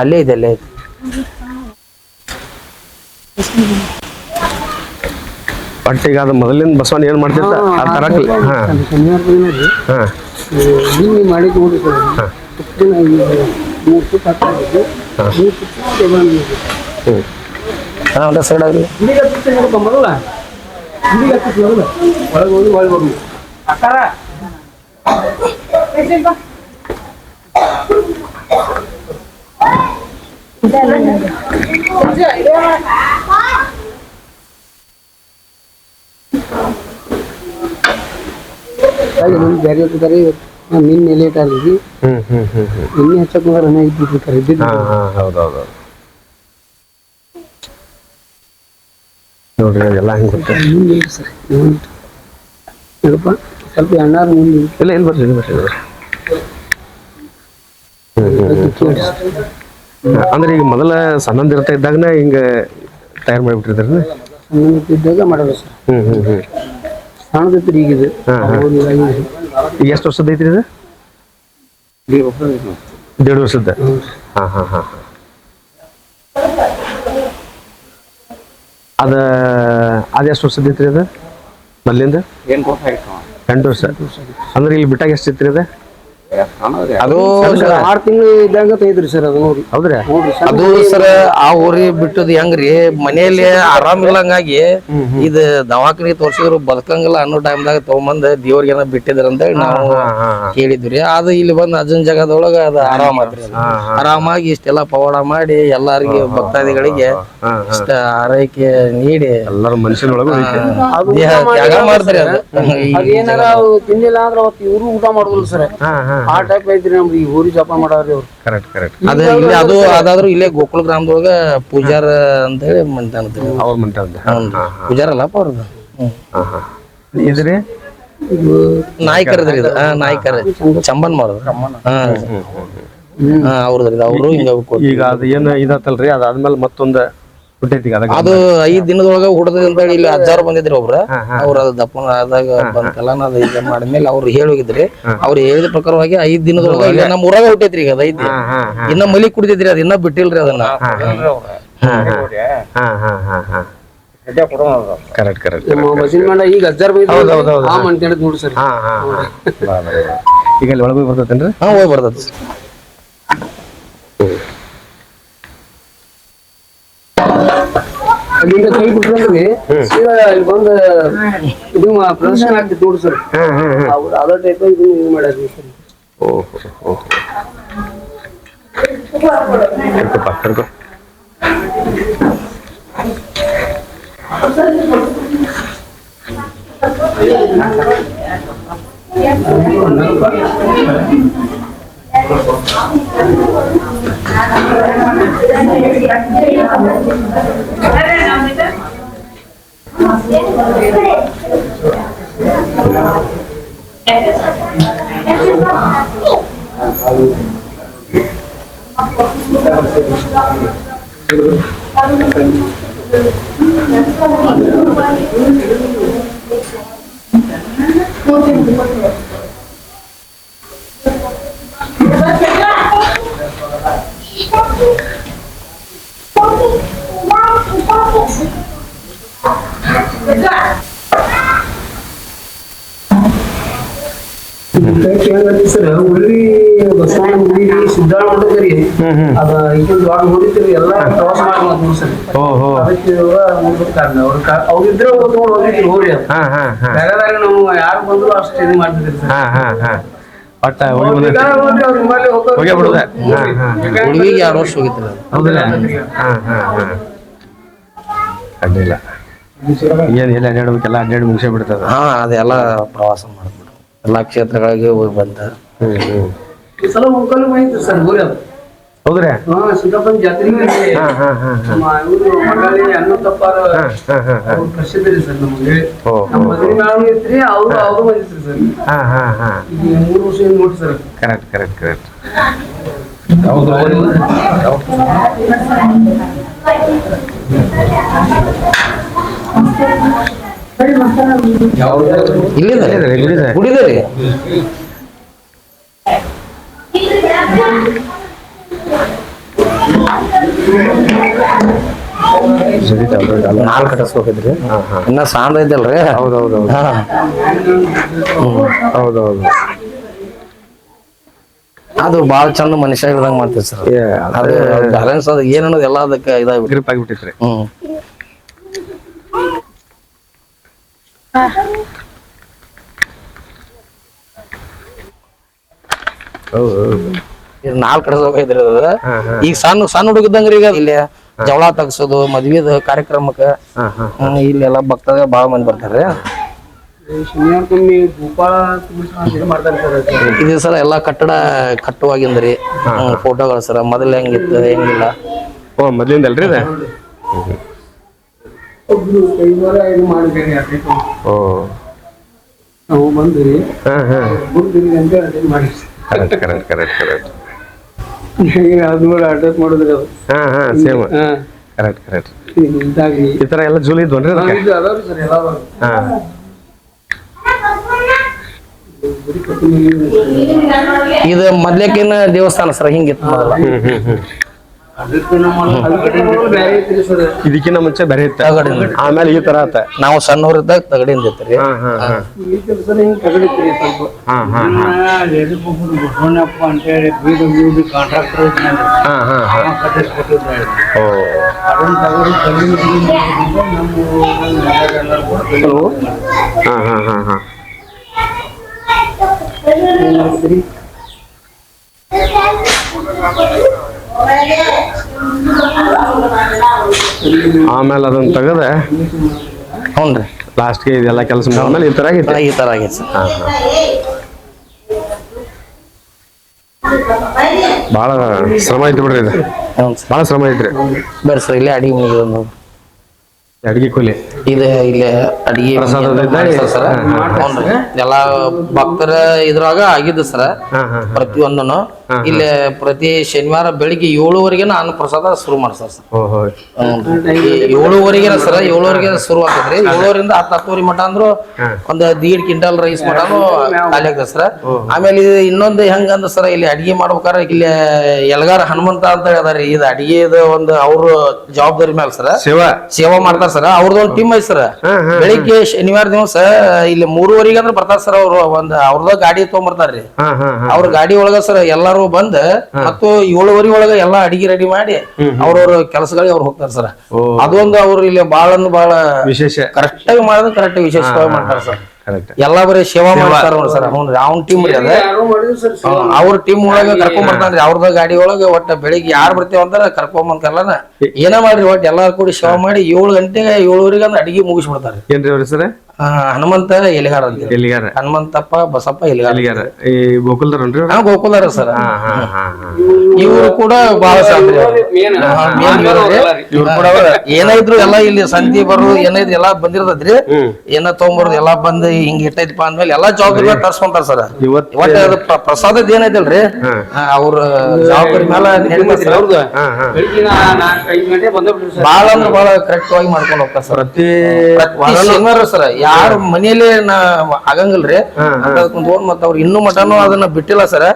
ಅಲ್ಲೇ ಇದೆ ಅಲ್ಲೇ ಐತಿ. ಬಟ್ ಈಗ ಅದು ಮೊದಲಿನ ಬಸವಣ್ಣ ಏನ್ ಮಾಡ್ತಿರ್ತ ಆ ತರ ಶನಿವಾರ ದಿನ ಮಾಡಿದ್ ನೋಡ್ರಿ ಸರ್. 3 ಫುಟ್ ಹಾಕಿದ್ದು 3 ಫುಟ್ ಸೈಡ್ ಆಗ್ಲಿ ಮೊದಲ ಒಳಗೆ ಹೋಗಿ ಒಳಗೆ ಹೋಗಿ ಬೇರೆ ಇರ್ತಾರೆ. ನಿನ್ನೆ ಲೇಟ್ ಆಗಿ ನಿನ್ನೆ ಹಚ್ಚಕ್ ಹೌದೌದು ನೋಡ್ರಿ ಎಲ್ಲ ಹೆಂಗ್ ಗೊತ್ತ ಸರ್. ಸ್ವಲ್ಪ ಎಣ್ಣಾರು ಮುಂದೆ ಇಲ್ಲ ಬರ್ರಿ ಅಂದ್ರೆ ಈಗ ಮೊದಲ ಸಣ್ಣಂದಿರ್ತಾ ಇದ್ದಾಗನ ಹಿಂಗ ತಯಾರು ಮಾಡಿಬಿಟ್ಟಿರ್ತಾರ. ಇದ್ದಾಗ ಮಾಡೋದು ಸರ್. ಸಣ್ಣದೈತ್ರಿ ಈಗ ಇದು. ಈಗ ಎಷ್ಟು ವರ್ಷದ ಐತ್ರಿ ಇದು? 1.5 ವರ್ಷದ. ಹಾ. ಅದ ಎಷ್ಟು ವರ್ಷದ ಐತ್ರಿ ಅದ ಮೊದ್ಲಿಂದ? 8 ವರ್ಷ. ಅಂದ್ರೆ ಇಲ್ಲಿ ಬಿಟ್ಟಾಗ ಎಷ್ಟು ಐತ್ರಿ ಅದ? ಅದು 6 ತಿಂಗಳು ಇದ್ದಾಗ ತೆಗೆದ್ರಿ ಸರ್ ಅದು. ನೋಡಿ ಹೌದ್ರಾ? ಅದು ಸರ್ ಆ ಊರಿಗೆ ಬಿಟ್ಟದ್ ಹೆಂಗ್ರಿ ಮನೆಯಲ್ಲಿ ಆರಾಮಿಲ್ಲಂಗಾಗಿ ಇದು ದವಾಖಾನೆ ತೋರ್ಸಿದ್ರು ಬದುಕಂಗಿಲ್ಲ ಅನ್ನೋ ಟೈಮ್ದಾಗ ತಗೊಂಬಂದ್ ದೇವ್ರಿಗೆ ಏನೋ ಬಿಟ್ಟಿದ್ರ ಅಂತ ಹೇಳಿ ನಾವು ಕೇಳಿದ್ವಿ. ಅದು ಇಲ್ಲಿ ಬಂದ್ ಅಜ್ಜನ್ ಜಾಗದೊಳಗ ಅದು ಆರಾಮ ಆತ್ರಿ. ಆರಾಮಾಗಿ ಇಷ್ಟೆಲ್ಲ ಪವಾಡ ಮಾಡಿ ಎಲ್ಲಾರಿಗೆ ಭಕ್ತಾದಿಗಳಿಗೆ ಇಷ್ಟ ಆರೈಕೆ ನೀಡಿ ಎಲ್ಲರ ಮನುಷ್ಯನೊಳಗೂ ದೇಹ ತ್ಯಾಗ ಮಾಡ್ತಾರೆ. ಅದು ಅದೇನಾರ ತಿನ್ನಿಲ್ಲ ಅಂದ್ರೆ ಅವತ್ತು ಇವ್ರು ಊಟ ಮಾಡುದಿಲ್ಲ ಸರ್. ಆ ಟೈಪ್ ಐತ್ರಿ ನಮ್ದು ಈ ಊರಿ ಜಪ ಮಾಡೋರಿ ಅವ್ರು. ಕರೆಕ್ಟ್. ಅದ ಇಲ್ಲಿ ಅದು ಅದಾದ್ರೂ ಇಲ್ಲೇ ಗೋಕುಳ ಗ್ರಾಮದೊಳಗ ಪೂಜಾರ ಅಂತ ಹೇಳಿ ಮಂತಾನತ್ರಿ. ಅವ್ರ ಮಂಟ ಪೂಜಾರ ಅಲ್ಲಪ್ಪ ಅವ್ರದ್ದು. ಇದ್ರಿ ನಾಯ್ಕರದ್ರಿ ಇದು. ನಾಯ್ಕರ ಚಂಬನ್ ಮಾಡೋದು. ಅವ್ರದ್ರಿ ಅವರು ಹಿಂಗ ಈಗ ಅದು ಏನು ಇದಾತಲ್ರಿ ಅದಾದ್ಮೇಲೆ ಮತ್ತೊಂದು ಹುಟ್ಟೈತಿ ಅದು 5 ದಿನದೊಳಗ ಹುಡದ ಅಂತ ಹೇಳಿ ಇಲ್ಲಿ ಅಜ್ಜಾರು ಬಂದಿದ್ರಿ ಒಬ್ರ. ಅವ್ರ ಅದು ದಪ್ಪನ ಆದಾಗ ಬಂತಲ್ಲ ಅದು ಈಗ ಮಾಡಿದ್ಮೇಲೆ ಅವ್ರು ಹೇಳೋಗಿದ್ರಿ. ಅವ್ರು ಹೇಳಿದ ಪ್ರಕಾರವಾಗಿ 5 ದಿನದೊಳಗ ಈಗ ನಮ್ಮ ಊರಾಗ ಹುಟ್ಟೈತ್ರಿ. ಈಗ ಅದು ಐತಿ. ಇನ್ನ ಮಲಿ ಕುಡಿದಿದ್ರಿ ಅದ್ ಇನ್ನ ಬಿಟ್ಟಿಲ್ರಿ ಅದನ್ನ. ಕರೆಕ್ಟ್. ನಮ್ಮ ಬಸಿನ ಮಂಡ ಈಗ ಅಜ್ಜಾರ್ ಬೈದ್ರು ಆ ಮಂತ್ಯಾಡದ್ ನೋಡಿ ಸರ್. ಈಗ ಅಲ್ಲಿ ಒಳಗೆ ಬರ್ತೈತೇನ್ರಿ? ಹೋಗಿ ಬರ್ತೈತಿ. ಅಲ್ಲಿಂದ ಕೈ ಬಿಟ್ರಂದ್ರಿ ಸೀದಾ ಇಲ್ಲಿ ಬಂದ ಇದು ಪ್ರದರ್ಶನ ಆಗ್ತಿತ್ತು ನೋಡಿ ಸರ್. ಅವ್ರು ಅದೇ ಟೈಪ್ ಇದು ಮಾಡ್ಯಾರ ಸರ್. ಕರ್ಕೊ. ಸರ್ ಉಳ್ಳಿ ಬಸವಣ್ಣ ಗುಡಿ ಸಿದ್ದಾಳ ಮಠದ್ರಿ ಅದ ಈಗ ದೊಡ್ಡ ನೋಡಿದ್ರಿ ಎಲ್ಲ ಪ್ರವಾಸ ಮಾಡಿ ಸರ್. ಅದಕ್ಕೆ ಅವ್ರಿದ್ರೆ ಹೋಗಿದ್ರಿ ಹೋಗ್ರಿ. ಬೇರೆ ನಾವು ಯಾರು ಬಂದ್ರು ಅಷ್ಟು ಇದು ಮಾಡ್ತಿದ್ರಿ ಸರ್. ಹುಡುಗಿಗೆ 2 ವರ್ಷ ಹೋಗಿತ್ತು. ಅಡ್ಡಿಲ್ಲ. ಏನ್ ಎಲ್ಲ ಅಡ್ಡಾಡ್ಬೇಕೆಲ್ಲ ಅಡ್ಡಾಡಿ ಮುಗಿಸೇ ಬಿಡ್ತದ. ಅದೆಲ್ಲ ಪ್ರವಾಸ ಮಾಡ್ಬಿಟ್ಟು ಎಲ್ಲಾ ಕ್ಷೇತ್ರಗಳಿಗೆ ಹೋಗಿ ಬಂದ. ಈ ಸಲ ಮುಖಲ್ ಬಂದಿತ್ತು ಸರ್ ಊರ. ಹೌದ್ರಿ? ಸಿದ್ದಪ್ಪನ ಜಾತ್ರೆಗೆ ಇವರು ಮಗಳಿ ಅನ್ನತಪ್ಪಾರ ಪ್ರಸಿದ್ಧ ರೀ ಸರ್. ನಮಗೆ ನಮ್ಮ ಮದುವೆ ಮ್ಯಾಲ ಇತ್ರಿ ಅವ್ರು ಬಂದಿತ್ರಿ ಸರ್. ಈಗ 3 ವರ್ಷ ನೋಡಿ ಸರ್. ಕರೆಕ್ಟ್. ಗುಡಿದೆ ರೀ. ನಾಲ್ಕು ಕಟ್ಟಿಸ್ಬೇಕಿದ್ರಿ. ಇನ್ನ ಸಾಂದ್ ಐತಲ್ರಿ. ಹೌದೌದು. ಅದು ಬಾಳ ಚಂದ ಮನುಷ್ಯ ಇದ್ದಂಗ ಮಾಡ್ತೀವಿ ಸರ್. ಅದು ಬ್ಯಾಲೆನ್ಸ್ ಅದು ಏನನ್ನೋದು ಎಲ್ಲ ಅದಕ್ಕೆ ಇದಾಗ್ಬಿಟ್ಟು ಗ್ರಿಪ್ ಆಗಿಬಿಟ್ಟಿತ್ರಿ. ನಾಲ್ಕು ಕಟ್ಟಿಸ್ಬೇಕೈತ್ರಿ ಅದು. ಈಗ ಸಣ್ಣ ಹುಡುಗಿದ್ದಂಗ್ರಿ. ಈಗ ಇಲ್ಲಿ ಜವಳ ತಗ್ಸೋದು ಮದ್ವಿದ ಕಾರ್ಯಕ್ರಮಕ್ಕ ಇಲ್ಲೆಲ್ಲ ಭಕ್ತದ ಬಾಳ ಮಂದಿ ಬರ್ತಾರೆ. ಇದು ಸರ ಎಲ್ಲಾ ಕಟ್ಟಡ ಕಟ್ಟುವಾಗಿಂದ್ರಿ. ಫೋಟೋಗಳು ಸರ ಮೊದಲ ಹೆಂಗಿತ್ತು ಹೆಂಗಿಲ್ಲ. ಮೊದ್ಲಿಂದ ಅಲ್ರಿ? ನಾವು ಬಂದ್ರಿ ಕರೆಕ್ಟ್. ಅದು ಅಡ್ರೆಸ್ ಮಾಡಿದ್ರಿ ಅದು ಹಾ ಹಾ ಸೇಮ್ ಕರೆಕ್ಟ್ ಇದಾಗಿ ಈ ತರ ಎಲ್ಲ ಜೂಲಿ ಇದ್ವನ್ರಿ ಅದಕ್ಕೆ ಇದು ಅದಾವ್ರಿ ಸರ್ ಎಲ್ಲ ಹಾ ಇದು ಮೊದ್ಲೇಕಿನ ದೇವಸ್ಥಾನ ಸರ್ ಹಿಂಗಿತ್ತು ಮೊದಲ. ಬೇರೆ ಐತ್ರಿ ಸರ್ ಇದಕ್ಕಿಂತ ಮುಂಚೆ ಬೇರೆ ಇತ್ತ ತಗಡಿಂದ. ಆಮೇಲೆ ಈ ತರ ಆತ ನಾವು ಸಣ್ಣವ್ರಿದ್ದಾಗ ತಗಡಿಂದ ಇತ್ರಿ. ಹಾ ಹಾ ಹಾ ಈ ಕೆಲಸ ಹಿಂಗ್ ತಗಡಿತ್ರಿ ಸ್ವಲ್ಪ ಹಾ ಹಾ ಬಸವಣ್ಣಪ್ಪ ಅಂತೇಳಿ BWD ಕಾಂಟ್ರಾಕ್ಟರ್ ಹಾ ಹಾ ಹಾ ಕಟ್ಟಿಸ್ಕೊಟ್ಟಿದ್ದಾರೆ ಓ ಅದನ್ನ ತಗಡು ನಮ್ಮ ಹಾ ಹಾ ಹಾ ಹಾ ಆಮೇಲೆ ಅದನ್ನ ತೆಗದ ಹ್ಞೂನ್ರಿ ಲಾಸ್ಟ್ಗೆ ಇದೆಲ್ಲ ಕೆಲಸ ಆದ್ಮೇಲೆ ಈ ತರ ಆಗೈತೆ ಈ ತರ ಆಗೈತೆ ಸರ್. ಹಾ ಹಾ ಭಾಳ ಶ್ರಮ ಐತಿ ಬಿಡ್ರಿ ಇದು ಹ್ಞೂ ಸರ್. ಭಾಳ ಶ್ರಮ ಐತ್ರಿ ಬರ್ರಿ ಸರ್ ಇಲ್ಲೇ ಅಡಿಗೆ ಮನೆಗೆ ಒಂದು ಅಡಿಗೆ ಕೂಲಿ ಇದು ಇಲ್ಲೇ ಅಡಿಗೆ ಪ್ರಸಾದದ ಸರ್. ಹ್ಞೂನ್ರಿ ಎಲ್ಲಾ ಭಕ್ತರ ಇದ್ರಾಗ ಆಗಿದ್ದು ಸರ್. ಹಾ ಹಾ ಪ್ರತಿಯೊಂದನು ಇಲ್ಲಿ ಪ್ರತಿ ಶನಿವಾರ ಬೆಳಿಗ್ಗೆ 7:00 ಅನ್ನ ಪ್ರಸಾದ ಶುರು ಮಾಡ್ತಾರ ಸರ್. ಓಹೋ 7:00 ಸರ್. 7:00 ಶುರು ಆಗ್ತದ್ರಿ. 7:00ರಿಂದ 10:00 ಮಟ ಅಂದ್ರು ಒಂದ್ 1.5 ಕ್ವಿಂಟಲ್ ರೈಸ್ ಮಟನು ಖಾಲಿ ಆಗ್ತದೆ ಸರ್. ಆಮೇಲೆ ಇದು ಇನ್ನೊಂದು ಹೆಂಗಂದ್ರ ಸರ್ ಇಲ್ಲಿ ಅಡಿಗೆ ಮಾಡ್ಬೇಕಾದ್ರೆ ಇಲ್ಲಿ ಎಲ್ಗಾರ ಹನುಮಂತ ಅಂತ ಹೇಳಿದಾರೆ. ಇದು ಅಡಿಗೆದ ಒಂದು ಅವ್ರ ಜವಾಬ್ದಾರಿ ಮೇಲೆ ಸರ್ ಸೇವಾ ಮಾಡ್ತಾರ ಸರ್. ಅವ್ರದ್ದು ಒಂದು ಟೀಮ್ ಐತಿ ಸರ್. ಬೆಳಿಗ್ಗೆ ಶನಿವಾರ ದಿವಸ ಇಲ್ಲಿ 3:30 ಅಂದ್ರೆ ಬರ್ತಾರ ಸರ್. ಅವ್ರು ಒಂದ್ ಅವ್ರದ ಗಾಡಿ ತಗೊಂಡ್ಬರ್ತಾರ್ರಿ. ಅವ್ರ ಗಾಡಿ ಒಳಗ ಸರ್ ಎಲ್ಲಾರು ಬಂದ್ ಮತ್ತು 7:30 ಒಳಗ ಎಲ್ಲಾ ಅಡಿಗೆ ರೆಡಿ ಮಾಡಿ ಅವ್ರವ್ರ ಕೆಲಸಗಳಿಗೆ ಅವ್ರು ಹೋಗ್ತಾರ ಸರ್. ಅದೊಂದು ಅವ್ರು ಇಲ್ಲಿ ಬಾಳ ವಿಶೇಷ ಕರೆಕ್ಟ್ ಆಗಿ ಮಾಡೋದು ಕರೆಕ್ಟ್ ವಿಶೇಷವಾಗಿ ಮಾಡ್ತಾರ ಸರ್. ಎಲ್ಲಾ ಬರೀ ಸೇವಾ ಮಾಡ್ತಾರ ನೋಡಿ ಸರ್. ಹ್ಞೂ ಅವ್ನ ಟೀಮ್ ರೀ ಅದ. ಅವ್ರ ಟೀಮ್ ಒಳಗ ಕರ್ಕೊಂಡ್ ಬರ್ತಾನ್ರಿ. ಅವ್ರದ ಗಾಡಿ ಒಳಗ ಒಟ್ಟ ಬೆಳಿಗ್ಗೆ ಯಾರು ಬರ್ತೀವ ಅಂತಾರ ಕರ್ಕೊಂಡ್ ಬಂದ್ಕಲ್ಲ ಏನ ಮಾಡ್ರಿ ಒಟ್ಟು ಎಲ್ಲಾರು ಕೂಡಿ ಸೇವಾ ಮಾಡಿ 7 ಗಂಟೆಗೆ 7:30 ಅಂದ್ರೆ ಅಡಿಗೆ ಮುಗಿಸ್ಬಿಡ್ತಾರ. ಏನ್ರಿ ಅವ್ರ ಹೆಸರು? ಹನುಮಂತ ಎಲಿಗಾರ ಅಂತ. ಎಲ್ಲಿಗಾರ ಹನುಮಂತಪ್ಪ ಬಸಪ್ಪ ಎಲಿಗಾರ. ಈ ಗೋಕುಲ್ದಾರನ್ರಿ ಹಾ ಗೋಕುಲ್ದಾರ ಸರ್. ಇವ್ರು ಕೂಡ ಬಹಳ ಸಾಧ್ರಿ. ಇವ್ರು ಕೂಡ ಏನಾಯ್ತು ಎಲ್ಲ ಇಲ್ಲಿ ಸಂತಿ ಬರೋದು ಏನಾಯ್ತು ಎಲ್ಲಾ ಬಂದಿರ್ತದ್ರಿ. ಏನ ತಗೊಂಬರೋದು ಎಲ್ಲಾ ಬಂದ್ ಹಿಂಗ್ ಇಟ್ಟೈತಪ್ಪ ಅಂದ್ಮೇಲೆ ಎಲ್ಲಾ ಜವಾಬ್ದಾರಿ ತರ್ಸ್ಕೊಂತಾರ ಸರ್. ಒಟ್ಟ ಅದು ಪ್ರಸಾದದ ಏನೈತಲ್ರಿ ಅವ್ರ ಜವಾಬ್ದಾರಿ ಮೇಲೆ ನಡೀತೈತ್ರಿ ಅವ್ರದ್ದು. ಬಾಳ ಅಂದ್ರೆ ಬಾಳ ಕರೆಕ್ಟ್ ಆಗಿ ಮಾಡ್ಕೊಂಡ್ ಹೋಗ್ತಾರ ಸರ್. ಪ್ರತಿ ಶನಿವಾರ ಸರ್ ಯಾರು ಮನೆಯಲ್ಲೇ ಆಗಂಗಿಲ್ರಿ ಅಂತ ಕುಂತ್ಕೊಂಡ್ ಮತ್ತ ಅವ್ರು ಇನ್ನೂ ಮಟನು ಅದನ್ನ ಬಿಟ್ಟಿಲ್ಲ ಸರ್.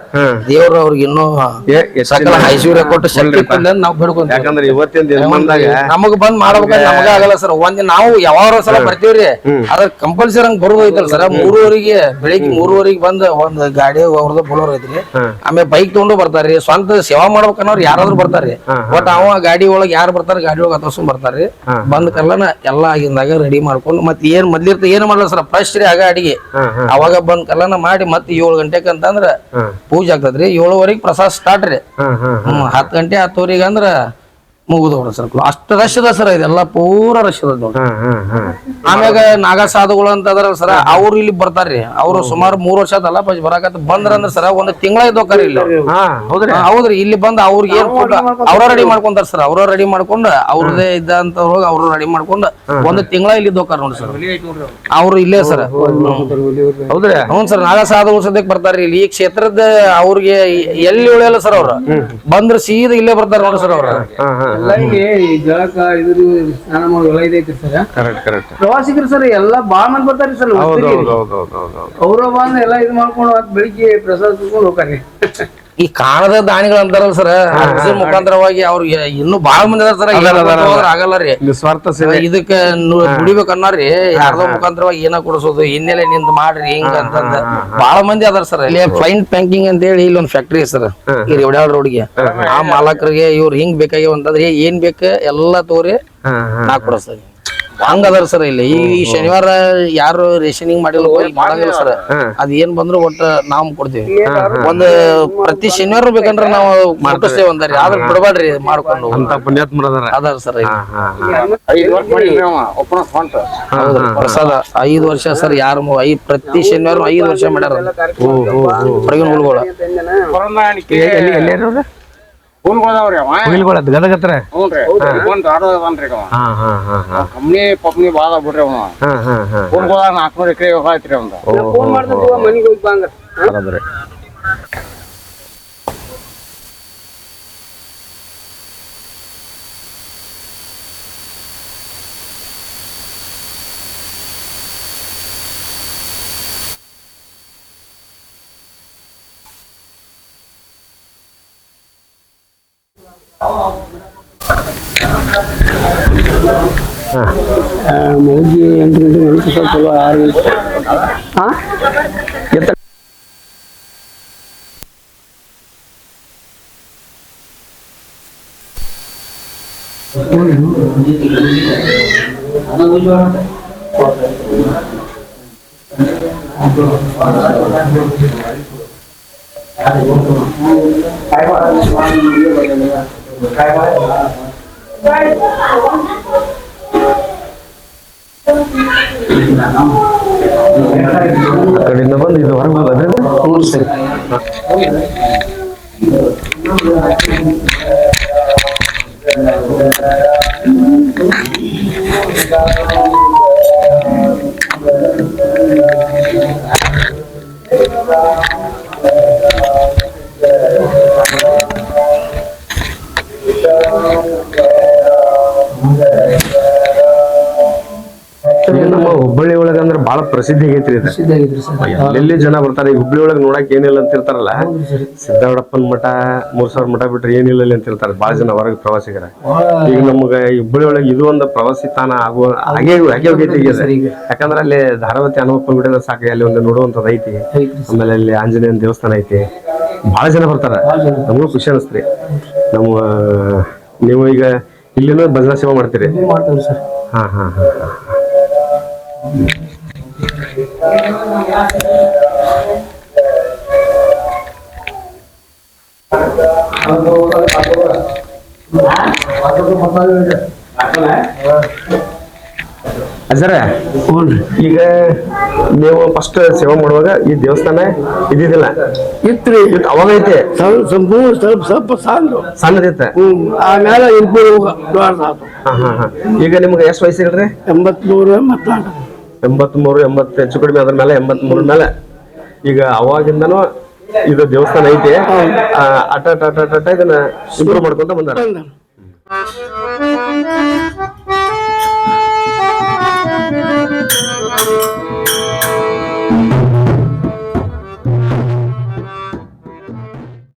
ದೇವ್ರು ಅವ್ರಿಗೆ ಇನ್ನೂ ಸಕಲ ಐಶ್ವರ್ಯ ಕೊಟ್ಟು ಶಕ್ತಿ ನಾವು ಬಿಡ್ಕೊಂತೀವಿ. ಯಾಕಂದ್ರೆ ಇವತ್ತಿನ ದಿನಮಾನದಾಗ ನಮಗ್ ಬಂದ್ ಮಾಡ್ಬೇಕಂದ್ರೆ ನಮಗ ಆಗಲ್ಲ ಸರ್. ಒಂದ್ ನಾವು ಯಾವಾಗ ಸಲ ಬರ್ತೀವ್ರಿ ಅದ್ರ ಕಂಪಲ್ಸರಿ ಹಂಗ್ ಬರೋದು ಐತಲ್ಲ ಸರ್. 3:30 ಬೆಳಿಗ್ಗೆ 3:30 ಬಂದ್ ಒಂದ್ ಗಾಡಿ ಅವ್ರದ್ದು ಬೋಲೋರ್ ಐತ್ರಿ. ಆಮೇಲೆ ಬೈಕ್ ತಗೊಂಡು ಬರ್ತಾರ್ರಿ. ಸ್ವಂತ ಸೇವಾ ಮಾಡ್ಬೇಕನ್ನೋರು ಯಾರಾದ್ರೂ ಬರ್ತಾರ್ರಿ. ಬಟ್ ಅವ ಗಾಡಿ ಒಳಗ್ ಯಾರು ಬರ್ತಾರ ಗಾಡಿ ಒಳಗ್ ಹತ್ತರ್ಸ್ಕೊಂಡ್ ಬರ್ತಾರ್ರಿ. ಬಂದ್ ಕಲ್ಲನ ಎಲ್ಲಾ ಆಗಿಂದಾಗ ರೆಡಿ ಮಾಡ್ಕೊಂಡು ಮತ್ ಏನ್ ಮೊದ್ಲಿರ್ತ ಏನ್ ಮಾಡಲ್ಲ ಸರ್ ಫ್ರೆಶ್ ರೀ ಆಗ ಅಡಿಗೆ ಅವಾಗ ಬಂದ್ ಕಲ್ಲನ ಮಾಡಿ ಮತ್ 7 ಗಂಟೆಕ್ ಅಂತಂದ್ರ ಪೂಜೆ ಆಗ್ತದ್ರಿ. 7:30 ಪ್ರಸಾದ ಸ್ಟಾರ್ಟ್ ರೀ. 10 ಗಂಟೆ 10:30 ಅಂದ್ರ ಮುಗಿದು ಸರ್. ಅಷ್ಟು ರಶ್ ಅದ ಸರ್. ಇದೆಲ್ಲ ಪೂರ ರಶ್ ಅದ ನೋಡ್ರಿ. ಆಮ್ಯಾಗ ನಾಗಾ ಸಾಧುಗಳು ಅಂತ ಅದಾರ ಸರ್. ಅವ್ರು ಇಲ್ಲಿ ಬರ್ತಾರ್ರಿ. ಅವ್ರು ಸುಮಾರು 3 ವರ್ಷ ಆತಲ್ಲ ಬರಾಕತ್ ಬಂದ್ರಂದ್ರ ಸರ್ ಒಂದ್ ತಿಂಗಳ ಇದ್ದೋಕಾರಿ ಇಲ್ಲ. ಹೌದ್ರಿ ಇಲ್ಲಿ ಬಂದ್ ಅವ್ರಿಗೆ ಏನ್ ಫುಡ್ ಅವ್ರ ರೆಡಿ ಮಾಡ್ಕೊಂತಾರ ಸರ್. ಅವ್ರ ರೆಡಿ ಮಾಡ್ಕೊಂಡ್ ಅವ್ರದೇ ಇದ್ದಂತ ಹೋಗಿ ಅವ್ರು ರೆಡಿ ಮಾಡ್ಕೊಂಡ್ ಒಂದ್ ತಿಂಗಳ ಇಲ್ಲಿ ಇದ್ದೋಕಾರ ನೋಡ್ರಿ ಸರ್. ಅವ್ರು ಇಲ್ಲೇ ಸರ್. ಹೌದ್ರಿ ಹ್ಞೂ ಸರ್. ನಾಗಾ ಸಾಧುಗಳು ಸದ್ಯಕ್ ಬರ್ತಾರ್ರಿ ಇಲ್ಲಿ. ಈ ಕ್ಷೇತ್ರದ ಅವ್ರಿಗೆ ಎಲ್ಲಿ ಉಳಿಯಲ್ಲ ಸರ್. ಅವ್ರ ಬಂದ್ರ ಸೀದಾ ಇಲ್ಲೇ ಬರ್ತಾರ ನೋಡ್ರಿ ಸರ್. ಅವ್ರ ಎಲ್ಲ ಇಲ್ಲಿ ಜಳಕ ಇದ್ರ ಸ್ನಾನ ಮಾಡೋ ಎಲ್ಲ ಇದೈತಿ ಸರ್. ಪ್ರವಾಸಿಗರು ಸರ್ ಎಲ್ಲಾ ಬಾಳ ಮಂದಿ ಬರ್ತಾರಿ ಸರ್. ಅವ್ರ ಬಂದ್ ಎಲ್ಲಾ ಇದು ಮಾಡ್ಕೊಂಡು ಬೆಳಿಗ್ಗೆ ಪ್ರಸಾದ ತಗೊಂಡು ಹೋಗ್ತಾರೆ. ಈ ಕಾಣದ ದಾನಿಗಳು ಅಂತಾರಲ್ಲ ಸರ್. ಮುಖಾಂತರವಾಗಿ ಅವ್ರಿಗೆ ಇನ್ನೂ ಬಾಳ ಮಂದಿ ಅದಾರ ಸರ್. ಆಗಲ್ಲ ರೀ ಇದಕ್ಕ ದುಡಿಬೇಕನ್ನಾರ್ರಿ. ಯಾರ್ದೋ ಮುಖಾಂತರವಾಗಿ ಏನ ಕೊಡಿಸೋದು ಹಿನ್ನೆಲೆ ನಿಂತ ಮಾಡ್ರಿ ಹಿಂಗ ಅಂತಂದ ಬಾಳ ಮಂದಿ ಅದಾರ ಸರ್. ಇಲ್ಲಿ ಫ್ಲೈನ್ ಪ್ಯಾಂಕಿಂಗ್ ಅಂತ ಹೇಳಿ ಇಲ್ಲಿ ಒಂದ್ ಫ್ಯಾಕ್ಟ್ರಿ ಸರ್. ಈ ರೇವಡ್ಯಾಳ ರೋಡ್ಗೆ ಆ ಮಾಲಕರಿಗೆ ಇವ್ರು ಹಿಂಗ್ ಬೇಕಾಗ್ಯಾವ ಅಂತಂದ್ರೆ ಏನ್ ಬೇಕ ಎಲ್ಲಾ ತೋರಿ ನಾ ಕೊಡಿಸ್ತೀವಿ ಹಂಗ ಅದಾರ ಸರ್. ಇಲ್ಲಿ ಈ ಶನಿವಾರ ಯಾರು ರೇಷನಿಂಗ್ ಮಾಡಿಲ್ಲ ಮಾಡಂಗಿಲ್ಲ ಸರ್. ಅದ್ ಏನ್ ಬಂದ್ರು ಒಟ್ಟ ನಾವ್ ಕೊಡ್ತೀವಿ. ಒಂದ್ ಪ್ರತಿ ಶನಿವಾರ ಬೇಕಂದ್ರ ನಾವು ಮುಟ್ಟಿಸ್ತೇವೆ ಅಂದಾರಿ. ಆದ್ರ ಬಿಡಬೇಡ್ರಿ ಮಾಡ್ಕೊಂಡು ಅದಾರ ಸರ್. ಪ್ರಸಾದ 5 ವರ್ಷ ಸರ್. ಯಾರು ಪ್ರತಿ ಶನಿವಾರ 5 ವರ್ಷ ಮಾಡ್ಯಾರ ಹೊರಗಿನ ಹುಡುಗರು. ಗದಗತ್ರ ಕಂಪ್ನಿ ಪಪ್ನಿ ಬಾಳ ಬಿಡ್ರಿ ಅವನು. 400 ಎಕರೆ ಐತ್ರಿ ಅವ್ನ. ಫೋನ್ ಮಾಡ್ತೀವಿ ಮನಿಗೆ ಹೋಗಿ ಬಂದ್ರ ಬೆಳಿಗ್ಗೆ 8 ಗಂಟೆ ಮನೆ ಸ್ವಲ್ಪ 6 ಗಂಟೆ. ಹಾಂ ಆ ಕಡೆಯಿಂದ ಬಂದು ಇದು ಹೊರಗೆ ಹೋಗೋದ್ರಿ ಹ್ಞೂ ಸರಿ. ಈಗ ನಮ್ಮ ಹುಬ್ಬಳ್ಳಿ ಒಳಗ ಅಂದ್ರೆ ಬಹಳ ಪ್ರಸಿದ್ಧಿ ಆಗೈತ್ರಿ ಇದು. ಸಿದ್ಧಾಗಿದ್ರಿ ಸರ್. ಎಲ್ಲೆಲ್ಲಿ ಜನ ಬರ್ತಾರೆ ಈ ಹುಬ್ಬಳ್ಳಿ ಒಳಗ್ ನೋಡಕ್ ಏನಿಲ್ಲ ಅಂತ ಇರ್ತಾರಲ್ಲ, ಸಿದ್ದಾವಡಪ್ಪನ ಮಠ 3000 ಮಠ ಬಿಟ್ರೆ ಏನಿಲ್ಲ ಅಲ್ಲಿ ಅಂತ ಇರ್ತಾರೆ ಬಹಳ ಜನ ಹೊರಗೆ ಪ್ರವಾಸಿಗರ. ಈಗ ನಮ್ಗ ಈ ಹುಬ್ಬಳ್ಳಿ ಒಳಗೆ ಇದು ಒಂದು ಪ್ರವಾಸಿ ತಾಣ ಹಾಗೆ ಹೋಗೈತಿ ಈಗ. ಯಾಕಂದ್ರೆ ಅಲ್ಲಿ ಧಾರಾವತಿ ಹನುಮಪ್ಪನ ಗುಡಿ ಸಾಕು, ಅಲ್ಲಿ ಒಂದು ನೋಡುವಂತದ್ದು ಐತಿ. ಆಮೇಲೆ ಅಲ್ಲಿ ಆಂಜನೇಯನ ದೇವಸ್ಥಾನ ಐತಿ, ಬಹಳ ಜನ ಬರ್ತಾರ. ನಮಗೂ ಖುಷಿ ಅನಿಸ್ತ್ರಿ. ನಮ್ಮ ನೀವು ಈಗ ಇಲ್ಲಿನೂ ಭಜನಾ ಸೇವೆ ಮಾಡ್ತೀರಿ? ಮಾಡ್ತೇವೆ ಸರ್. ಹಾ ಹಾ ಹಾ ಹಾ. ಅಜರ, ಈಗ ನೀವು ಫಸ್ಟ್ ಸೇವೆ ಮಾಡುವಾಗ ಈ ದೇವಸ್ಥಾನ ಇದ್ದಿದ್ದಿಲ್ಲ? ಇತ್ರಿ, ಅವಾಗ ಐತೆ ಸ್ವಲ್ಪ ಸಣ್ಣದೈತೆ. ಆಮೇಲೆ ಹಾ ಹಾ ಹಾ. ಈಗ ನಿಮ್ಗೆ ಎಷ್ಟು ವಯಸ್ಸಿಲ್ರಿ? 83, 84. 83, 80 ಹೆಚ್ಚು ಕಡಿಮೆ ಅದ್ರ ಮೇಲೆ 83 ಮೇಲೆ. ಈಗ ಅವಾಗಿಂದನೂ ಇದು ದೇವಸ್ಥಾನ ಐತಿ. ಅಟ ಇದನ್ನ ಇಂಪ್ರೂವ್ ಮಾಡ್ಕೊಂತ ಬಂದಾರ.